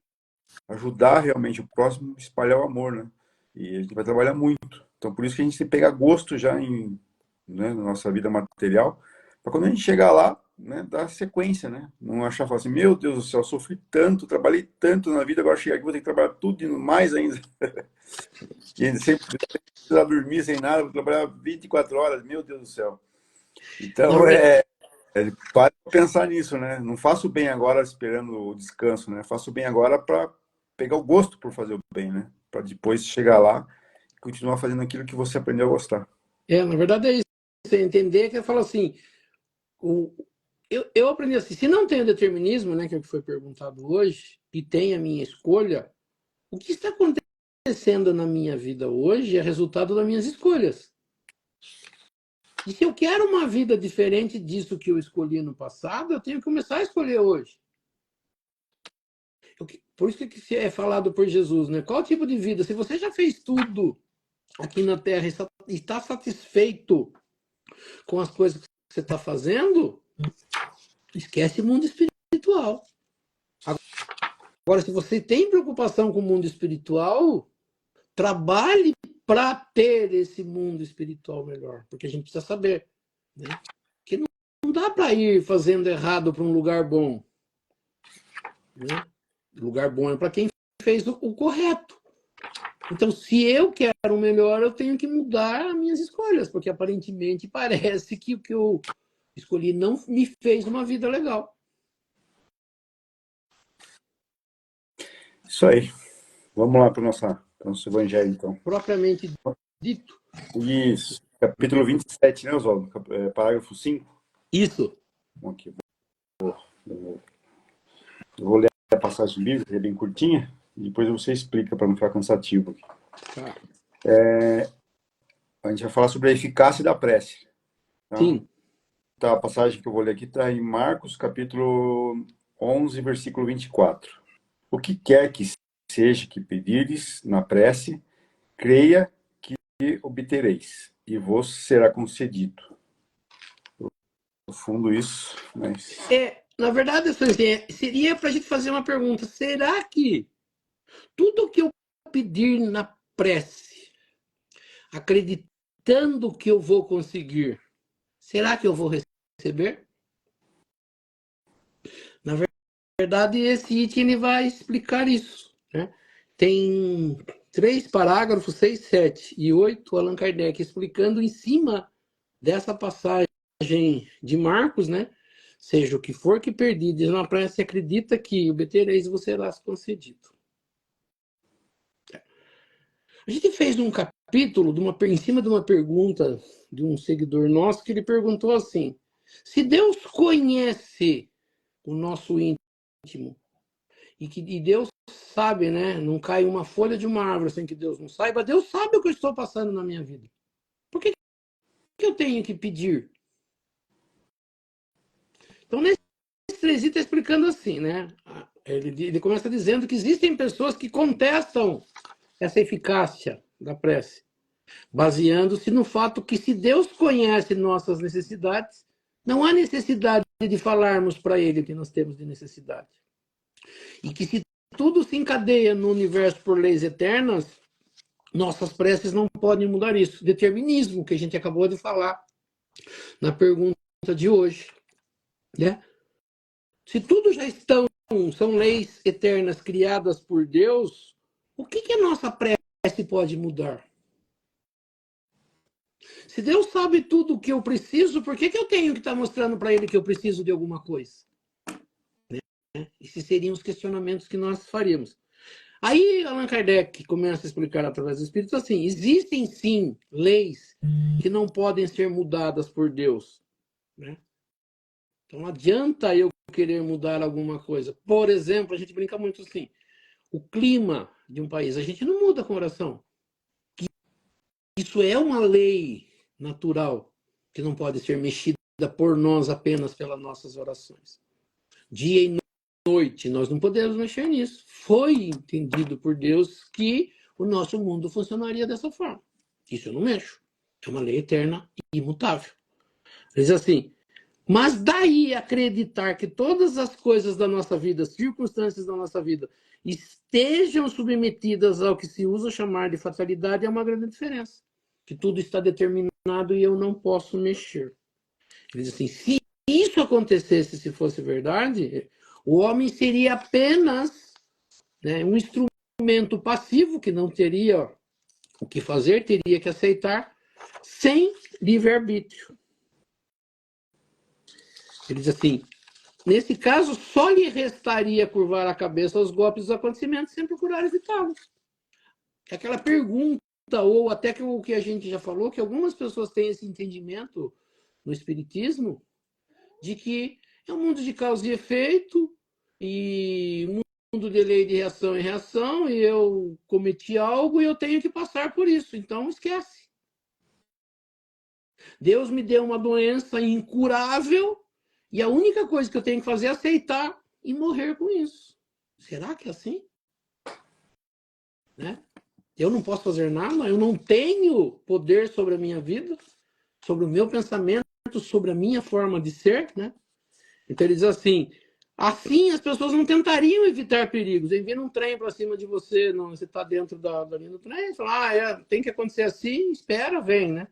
ajudar realmente o próximo, espalhar o amor, né? E a gente vai trabalhar muito. Então, por isso que a gente tem que pegar gosto já né, na nossa vida material, para quando a gente chegar lá, né, dar sequência, né? Não achar, falar assim, meu Deus do céu, sofri tanto, trabalhei tanto na vida, agora chegar aqui vou ter que trabalhar tudo e mais ainda. E ainda sempre precisar dormir sem nada, vou trabalhar 24 horas, meu Deus do céu. na Então, verdade, para pensar nisso, né? Não faço bem agora esperando o descanso, né? Faço bem agora para pegar o gosto por fazer o bem, né? Para depois chegar lá e continuar fazendo aquilo que você aprendeu a gostar. na verdade é isso. Você entender que eu falo assim, eu aprendi assim, se não tem o determinismo, né, que é o que foi perguntado hoje, e tem a minha escolha, o que está acontecendo na minha vida hoje é resultado das minhas escolhas. E se eu quero uma vida diferente disso que eu escolhi no passado, eu tenho que começar a escolher hoje. Por isso que é falado por Jesus, né? Qual tipo de vida? Se você já fez tudo aqui na Terra e está satisfeito com as coisas que você está fazendo, esquece o mundo espiritual. Agora, se você tem preocupação com o mundo espiritual, trabalhe para ter esse mundo espiritual melhor. Porque a gente precisa saber, né, que não dá para ir fazendo errado para um lugar bom. Né? Lugar bom é para quem fez o correto. Então, se eu quero o melhor, eu tenho que mudar as minhas escolhas, porque aparentemente parece que o que eu escolhi não me fez uma vida legal. Isso aí. Vamos lá para o nosso evangelho, então. Propriamente dito. Isso. Capítulo 27, né, Oswaldo? Parágrafo 5. Isso. Bom, aqui, eu vou ler a passagem bíblica, que é bem curtinha, e depois você explica para não ficar cansativo aqui. Tá. A gente vai falar sobre a eficácia da prece. Tá? Sim. Tá, a passagem que eu vou ler aqui está em Marcos, capítulo 11, versículo 24. O que quer que seja que pedires na prece, creia que obtereis, e vos será concedido. No fundo, isso, mas... Na verdade, seria para a gente fazer uma pergunta. Será que tudo que eu pedir na prece, acreditando que eu vou conseguir, será que eu vou receber? Na verdade, esse item ele vai explicar isso. Né? Tem 3 parágrafos, 6, 7 e 8, Allan Kardec explicando em cima dessa passagem de Marcos, né? Seja o que for que perdides na prece, acredita que obtereis, você será concedido. A gente fez um capítulo em cima de uma pergunta de um seguidor nosso que ele perguntou assim: se Deus conhece o nosso íntimo e Deus sabe, né? Não cai uma folha de uma árvore sem que Deus não saiba. Deus sabe o que eu estou passando na minha vida. Por que eu tenho que pedir? Então, nesse Strezi está explicando assim, né? Ele começa dizendo que existem pessoas que contestam essa eficácia da prece, baseando-se no fato que se Deus conhece nossas necessidades, não há necessidade de falarmos para Ele o que nós temos de necessidade. E que se tudo se encadeia no universo por leis eternas, nossas preces não podem mudar isso. Determinismo, que a gente acabou de falar na pergunta de hoje. Né? Se tudo já são leis eternas criadas por Deus, o que a nossa prece pode mudar? Se Deus sabe tudo o que eu preciso, por que eu tenho que estar mostrando para Ele que eu preciso de alguma coisa? Né? Esses seriam os questionamentos que nós faríamos. Aí Allan Kardec começa a explicar através do Espírito assim: existem sim leis que não podem ser mudadas por Deus. Né? Então não adianta eu querer mudar alguma coisa. Por exemplo, a gente brinca muito assim: o clima de um país, a gente não muda com oração. Isso é uma lei natural que não pode ser mexida por nós apenas pelas nossas orações. Dia e noite, nós não podemos mexer nisso. Foi entendido por Deus que o nosso mundo funcionaria dessa forma. Isso eu não mexo. É uma lei eterna e imutável. Diz assim: mas daí acreditar que todas as coisas da nossa vida, circunstâncias da nossa vida, estejam submetidas ao que se usa chamar de fatalidade é uma grande diferença. Que tudo está determinado e eu não posso mexer. Ele diz assim: se isso acontecesse, se fosse verdade, o homem seria apenas, né, um instrumento passivo que não teria o que fazer, teria que aceitar, sem livre-arbítrio. Ele diz assim: nesse caso, só lhe restaria curvar a cabeça aos golpes dos acontecimentos sem procurar evitá-los. Aquela pergunta, ou até que o que a gente já falou, que algumas pessoas têm esse entendimento no Espiritismo, de que é um mundo de causa e efeito, e um mundo de lei de reação e reação, e eu cometi algo e eu tenho que passar por isso. Então, esquece. Deus me deu uma doença incurável e a única coisa que eu tenho que fazer é aceitar e morrer com isso. Será que é assim? Né? Eu não posso fazer nada, eu não tenho poder sobre a minha vida, sobre o meu pensamento, sobre a minha forma de ser, né? Então ele diz assim as pessoas não tentariam evitar perigos. Envia um trem para cima de você, não, você está dentro da linha do trem, fala, tem que acontecer assim, espera, vem, né?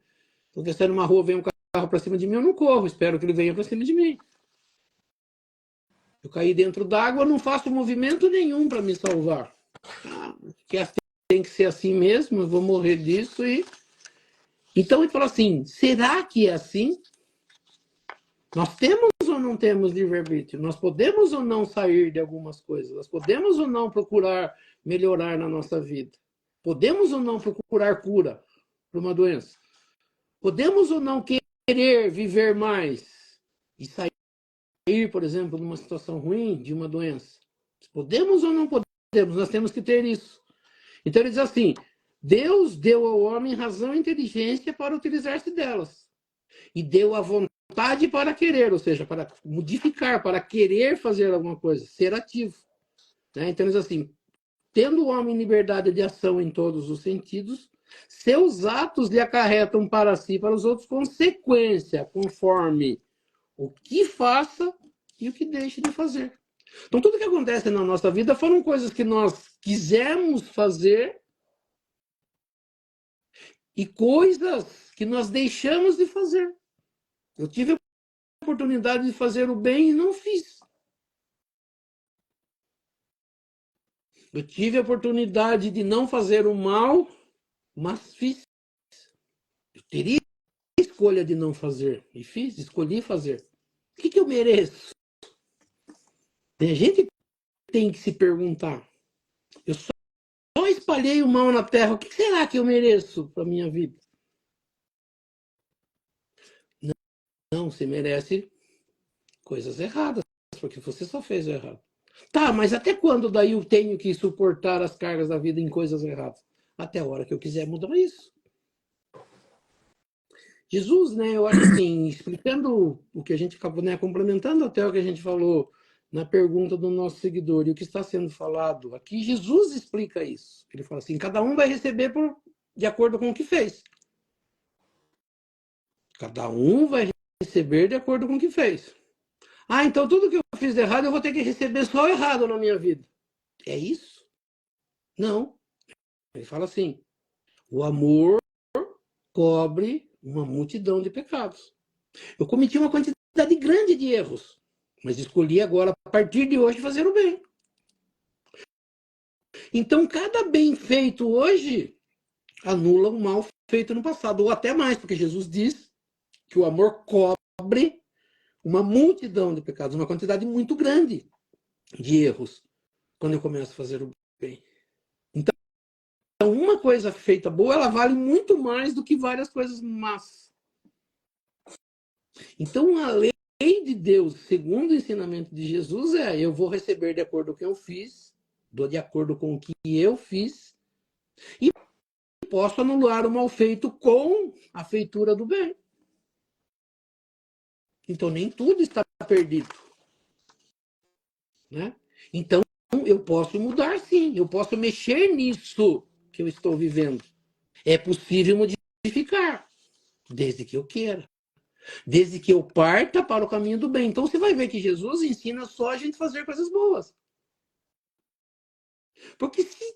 Estou descendo uma rua, vem um carro para cima de mim, eu não corro, espero que ele venha para cima de mim. Eu caí dentro d'água, não faço movimento nenhum para me salvar. Que tem que ser assim mesmo, eu vou morrer disso e... Então ele fala assim, será que é assim? Nós temos ou não temos livre-arbítrio? Nós podemos ou não sair de algumas coisas? Nós podemos ou não procurar melhorar na nossa vida? Podemos ou não procurar cura para uma doença? Podemos ou não querer viver mais e sair, por exemplo, de uma situação ruim, de uma doença? Podemos ou não podemos? Nós temos que ter isso. Então ele diz assim, Deus deu ao homem razão e inteligência para utilizar-se delas. E deu a vontade para querer, ou seja, para modificar, para querer fazer alguma coisa, ser ativo. Né? Então, diz assim, tendo o homem liberdade de ação em todos os sentidos, seus atos lhe acarretam para si e para os outros consequência, conforme o que faça e o que deixe de fazer. Então, tudo que acontece na nossa vida foram coisas que nós quisemos fazer e coisas que nós deixamos de fazer. Eu tive a oportunidade de fazer o bem e não fiz. Eu tive a oportunidade de não fazer o mal, mas fiz. Eu teria a escolha de não fazer e fiz, escolhi fazer. O que eu mereço? Tem gente que tem que se perguntar. Eu só espalhei o mal na terra, o que será que eu mereço para a minha vida? Não, você merece coisas erradas, porque você só fez o errado. Tá, mas até quando daí eu tenho que suportar as cargas da vida em coisas erradas? Até a hora que eu quiser mudar isso. Jesus, né, eu acho assim, explicando o que a gente acabou, né, complementando até o que a gente falou na pergunta do nosso seguidor e o que está sendo falado aqui, Jesus explica isso. Ele fala assim, cada um vai receber de acordo com o que fez. Cada um vai receber de acordo com o que fez. Então tudo que eu fiz de errado eu vou ter que receber só errado na minha vida. É isso? Não. Ele fala assim, o amor cobre uma multidão de pecados. Eu cometi uma quantidade grande de erros, mas escolhi agora, a partir de hoje, fazer o bem. Então, cada bem feito hoje anula o mal feito no passado, ou até mais, porque Jesus diz que o amor cobre uma multidão de pecados, uma quantidade muito grande de erros, quando eu começo a fazer o bem. Então, uma coisa feita boa, ela vale muito mais do que várias coisas más. Então, a lei de Deus, segundo o ensinamento de Jesus, eu vou receber de acordo com o que eu fiz, dou de acordo com o que eu fiz, e posso anular o mal feito com a feitura do bem. Então, nem tudo está perdido. Né? Então, eu posso mudar sim, eu posso mexer nisso que eu estou vivendo. É possível modificar, desde que eu queira. Desde que eu parta para o caminho do bem. Então você vai ver que Jesus ensina só a gente fazer coisas boas. Porque se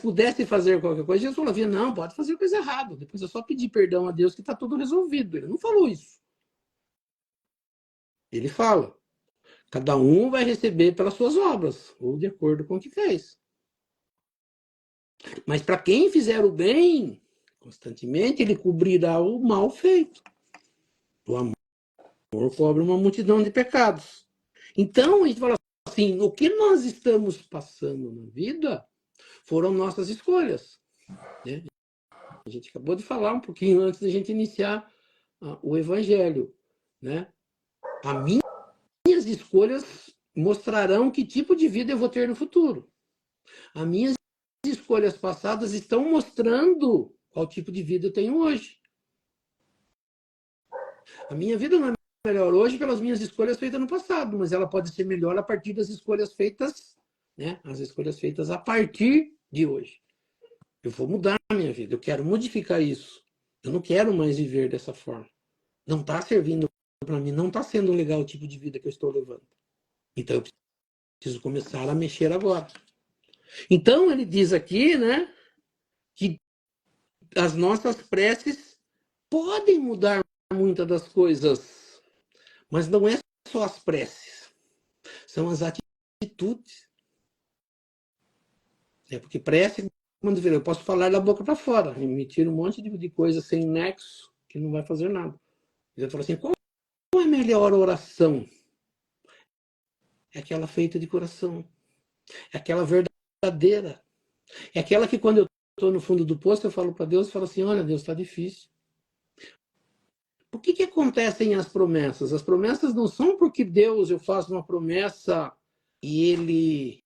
pudesse fazer qualquer coisa, Jesus falaria, não, pode fazer coisa errada. Depois é só pedir perdão a Deus que está tudo resolvido. Ele não falou isso. Ele fala, cada um vai receber pelas suas obras, ou de acordo com o que fez. Mas para quem fizer o bem, constantemente, ele cobrirá o mal feito. O amor cobre uma multidão de pecados. Então, a gente fala assim, o que nós estamos passando na vida foram nossas escolhas. Né? A gente acabou de falar um pouquinho antes da gente iniciar o Evangelho. Né? As minhas escolhas mostrarão que tipo de vida eu vou ter no futuro. As minhas escolhas passadas estão mostrando qual tipo de vida eu tenho hoje. A minha vida não é melhor hoje pelas minhas escolhas feitas no passado, mas ela pode ser melhor a partir das escolhas feitas, né? As escolhas feitas a partir de hoje. Eu vou mudar a minha vida, eu quero modificar isso. Eu não quero mais viver dessa forma. Não está servindo para mim, não está sendo legal o tipo de vida que eu estou levando. Então eu preciso começar a mexer agora. Então ele diz aqui, né, que as nossas preces podem mudar muitas das coisas, mas não é só as preces, são as atitudes. É porque prece, quando eu posso falar da boca para fora, emitir um monte de coisa sem nexo, que não vai fazer nada. Ele fala assim, qual é a melhor oração? É aquela feita de coração, é aquela verdadeira, é aquela que quando eu estou no fundo do poço, eu falo para Deus, eu falo assim, olha Deus, está difícil. Por que acontecem as promessas? As promessas não são porque Deus, eu faço uma promessa e Ele,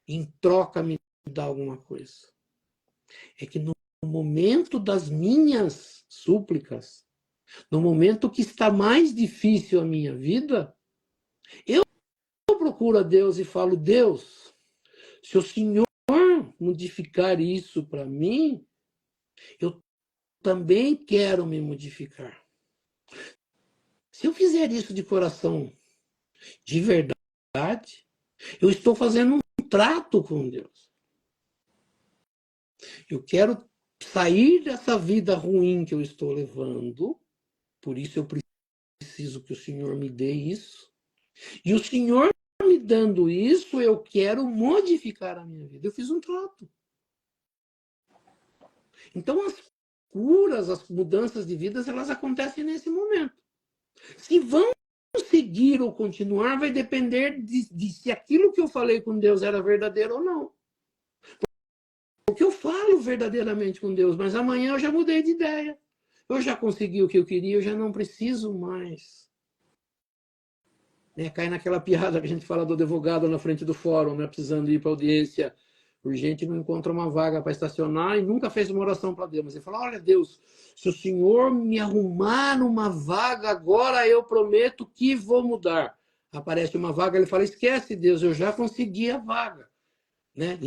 em troca, me dá alguma coisa. É que no momento das minhas súplicas, no momento que está mais difícil a minha vida, eu procuro a Deus e falo, Deus, se o Senhor modificar isso para mim, eu também quero me modificar. Se eu fizer isso de coração, de verdade, eu estou fazendo um trato com Deus. Eu quero sair dessa vida ruim que eu estou levando, por isso eu preciso que o Senhor me dê isso. E o Senhor me dando isso, eu quero modificar a minha vida. Eu fiz um trato. Então as curas, as mudanças de vidas, elas acontecem nesse momento. Se vão seguir ou continuar, vai depender de se aquilo que eu falei com Deus era verdadeiro ou não. Porque eu falo verdadeiramente com Deus, mas amanhã eu já mudei de ideia. Eu já consegui o que eu queria, eu já não preciso mais. Né? Cai naquela piada que a gente fala do advogado na frente do fórum, né? Precisando ir para audiência urgente, não encontra uma vaga para estacionar e nunca fez uma oração para Deus. Mas ele fala, olha Deus, se o Senhor me arrumar uma vaga agora, eu prometo que vou mudar. Aparece uma vaga, ele fala, esquece Deus, eu já consegui a vaga. Né?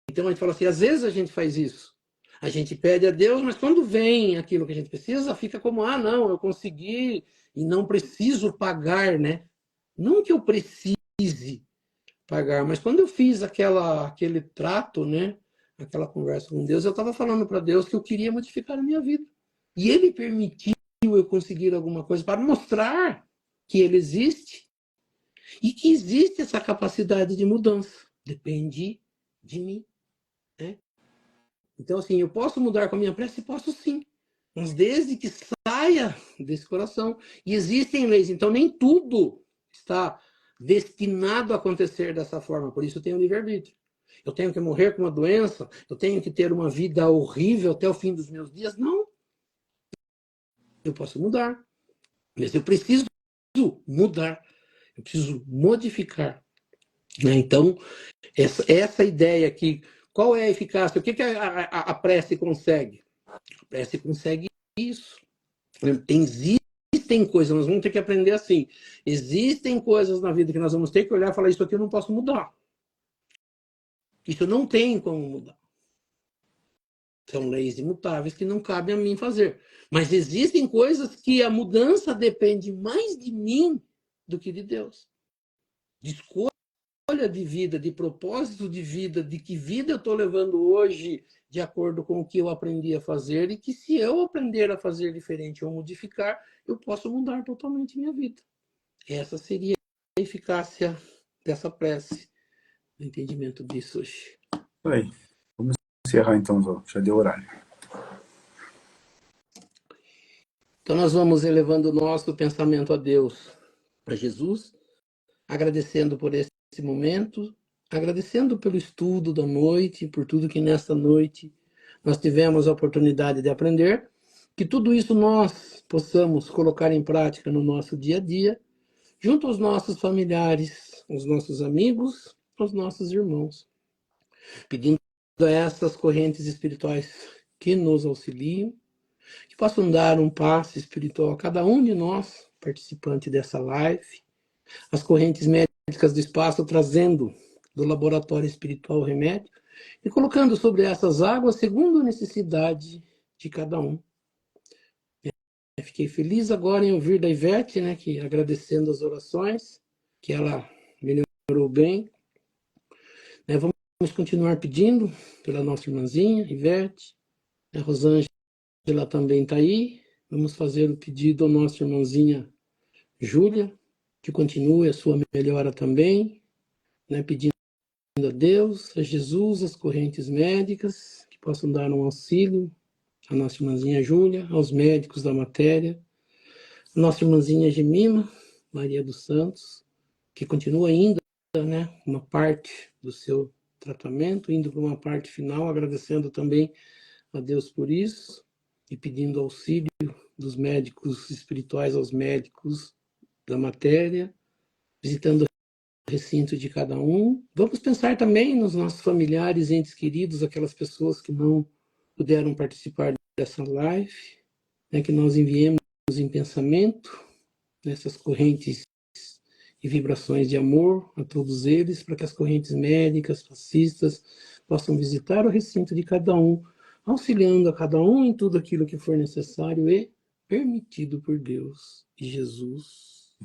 Então a gente fala assim, às vezes a gente faz isso. A gente pede a Deus, mas quando vem aquilo que a gente precisa, fica como, ah, não, eu consegui e não preciso pagar, né? Não que eu precise pagar, mas quando eu fiz aquele trato, né? Aquela conversa com Deus, eu estava falando para Deus que eu queria modificar a minha vida. E Ele permitiu eu conseguir alguma coisa para mostrar que Ele existe e que existe essa capacidade de mudança. Depende de mim. Né? Então, assim, eu posso mudar com a minha prece? Posso sim. Mas desde que saia desse coração. E existem leis, então nem tudo está destinado a acontecer dessa forma. Por isso eu tenho livre-arbítrio. Eu tenho que morrer com uma doença, eu tenho que ter uma vida horrível até o fim dos meus dias. Não. Eu posso mudar. Mas eu preciso mudar. Eu preciso modificar. Né? Então, essa ideia aqui, qual é a eficácia? O que a prece consegue? A prece consegue isso. Existem coisas, nós vamos ter que aprender assim. Existem coisas na vida que nós vamos ter que olhar e falar, isso aqui eu não posso mudar. Isso não tem como mudar. São leis imutáveis que não cabe a mim fazer. Mas existem coisas que a mudança depende mais de mim do que de Deus. De escolha de vida, de propósito de vida, de que vida eu estou levando hoje de acordo com o que eu aprendi a fazer e que se eu aprender a fazer diferente ou modificar, eu posso mudar totalmente minha vida. Essa seria a eficácia dessa prece, o entendimento disso hoje. Aí, vamos encerrar então, Zó. Já deu horário. Então nós vamos elevando o nosso pensamento a Deus, a Jesus, agradecendo por esse momento, agradecendo pelo estudo da noite, por tudo que nesta noite nós tivemos a oportunidade de aprender, que tudo isso nós possamos colocar em prática no nosso dia a dia junto aos nossos familiares, aos nossos amigos, aos nossos irmãos, pedindo a essas correntes espirituais que nos auxiliem, que possam dar um passe espiritual a cada um de nós, participante dessa live, as correntes médicas do espaço trazendo do laboratório espiritual o remédio e colocando sobre essas águas segundo a necessidade de cada um. Fiquei feliz agora em ouvir da Ivete, né, que agradecendo as orações, que ela melhorou bem. Né, vamos continuar pedindo pela nossa irmãzinha, Ivete. A Rosângela também está aí. Vamos fazer o pedido à nossa irmãzinha Júlia, que continue a sua melhora também, né, pedindo a Deus, a Jesus, as correntes médicas, que possam dar um auxílio à nossa irmãzinha Júlia, aos médicos da matéria, a nossa irmãzinha Gemima, Maria dos Santos, que continua ainda, né, uma parte do seu tratamento, indo para uma parte final, agradecendo também a Deus por isso e pedindo auxílio dos médicos espirituais aos médicos da matéria, visitando o recinto de cada um. Vamos pensar também nos nossos familiares, entes queridos, aquelas pessoas que não puderam participar dessa live, né, que nós enviemos em pensamento nessas correntes e vibrações de amor a todos eles, para que as correntes médicas, fascistas, possam visitar o recinto de cada um, auxiliando a cada um em tudo aquilo que for necessário e permitido por Deus e Jesus.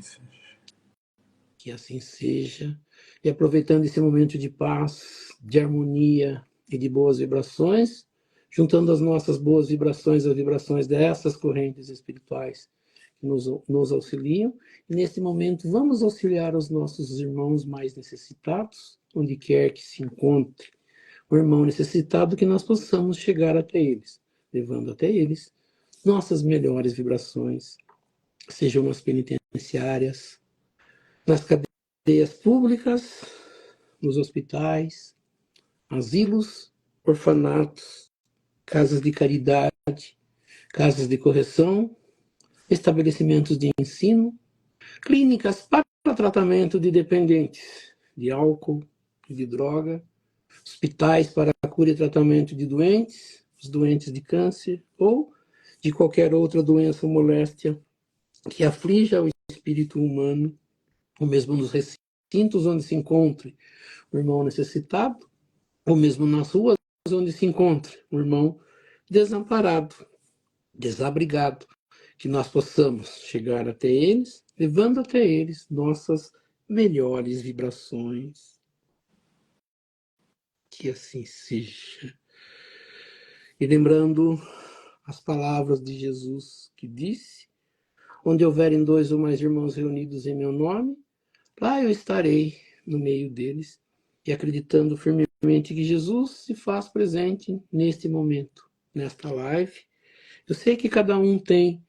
Que assim seja. E aproveitando esse momento de paz, de harmonia e de boas vibrações, juntando as nossas boas vibrações às vibrações dessas correntes espirituais que nos auxiliam, e nesse momento vamos auxiliar os nossos irmãos mais necessitados, onde quer que se encontre o irmão necessitado, que nós possamos chegar até eles, levando até eles nossas melhores vibrações, sejam nas penitenciárias, nas cadeias públicas, nos hospitais, asilos, orfanatos, casas de caridade, casas de correção, estabelecimentos de ensino, clínicas para tratamento de dependentes de álcool e de droga, hospitais para a cura e tratamento de doentes, os doentes de câncer ou de qualquer outra doença ou moléstia que aflija o espírito humano, ou mesmo nos recintos onde se encontre o irmão necessitado, ou mesmo nas ruas onde se encontre o irmão desamparado, desabrigado, que nós possamos chegar até eles, levando até eles nossas melhores vibrações. Que assim seja. E lembrando as palavras de Jesus que disse: onde houverem 2 ou mais irmãos reunidos em meu nome, lá eu estarei no meio deles. E acreditando firmemente que Jesus se faz presente neste momento, nesta live. Eu sei que cada um tem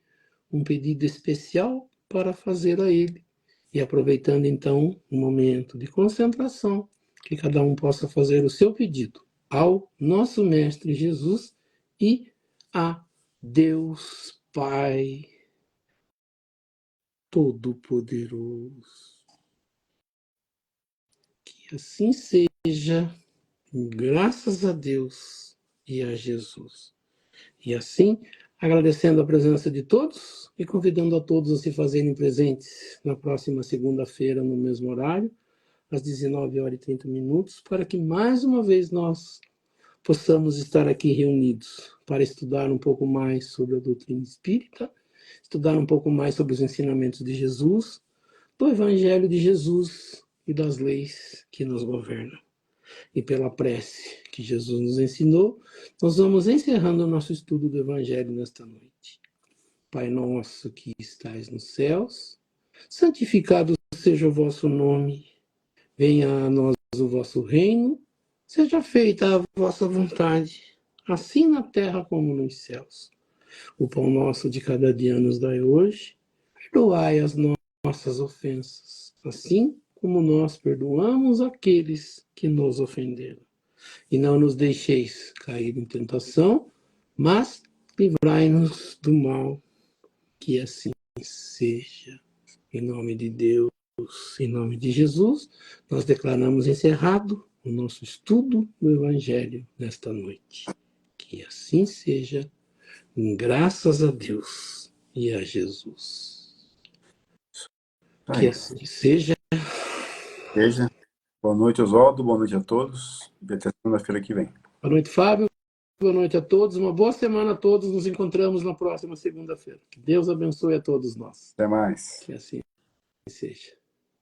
um pedido especial para fazer a ele. E aproveitando então um momento de concentração, que cada um possa fazer o seu pedido ao nosso Mestre Jesus e a Deus Pai Todo-Poderoso. Que assim seja, graças a Deus e a Jesus. E assim, agradecendo a presença de todos e convidando a todos a se fazerem presentes na próxima segunda-feira, no mesmo horário, às 19h30, para que mais uma vez nós possamos estar aqui reunidos para estudar um pouco mais sobre a doutrina espírita, estudar um pouco mais sobre os ensinamentos de Jesus, do Evangelho de Jesus e das leis que nos governam. E pela prece que Jesus nos ensinou, nós vamos encerrando o nosso estudo do Evangelho nesta noite. Pai nosso que estais nos céus, santificado seja o vosso nome, venha a nós o vosso reino, seja feita a vossa vontade, assim na terra como nos céus. O pão nosso de cada dia nos dai hoje, perdoai as nossas ofensas, assim como nós perdoamos aqueles que nos ofenderam. E não nos deixeis cair em tentação, mas livrai-nos do mal, que assim seja. Em nome de Deus, Em nome de Jesus, nós declaramos encerrado o nosso estudo do Evangelho nesta noite. Que assim seja, graças a Deus e a Jesus. Que assim seja. Seja. Boa noite, Oswaldo. Boa noite a todos. E até segunda-feira que vem. Boa noite, Fábio. Boa noite a todos. Uma boa semana a todos. Nos encontramos na próxima segunda-feira. Que Deus abençoe a todos nós. Até mais. Que assim seja.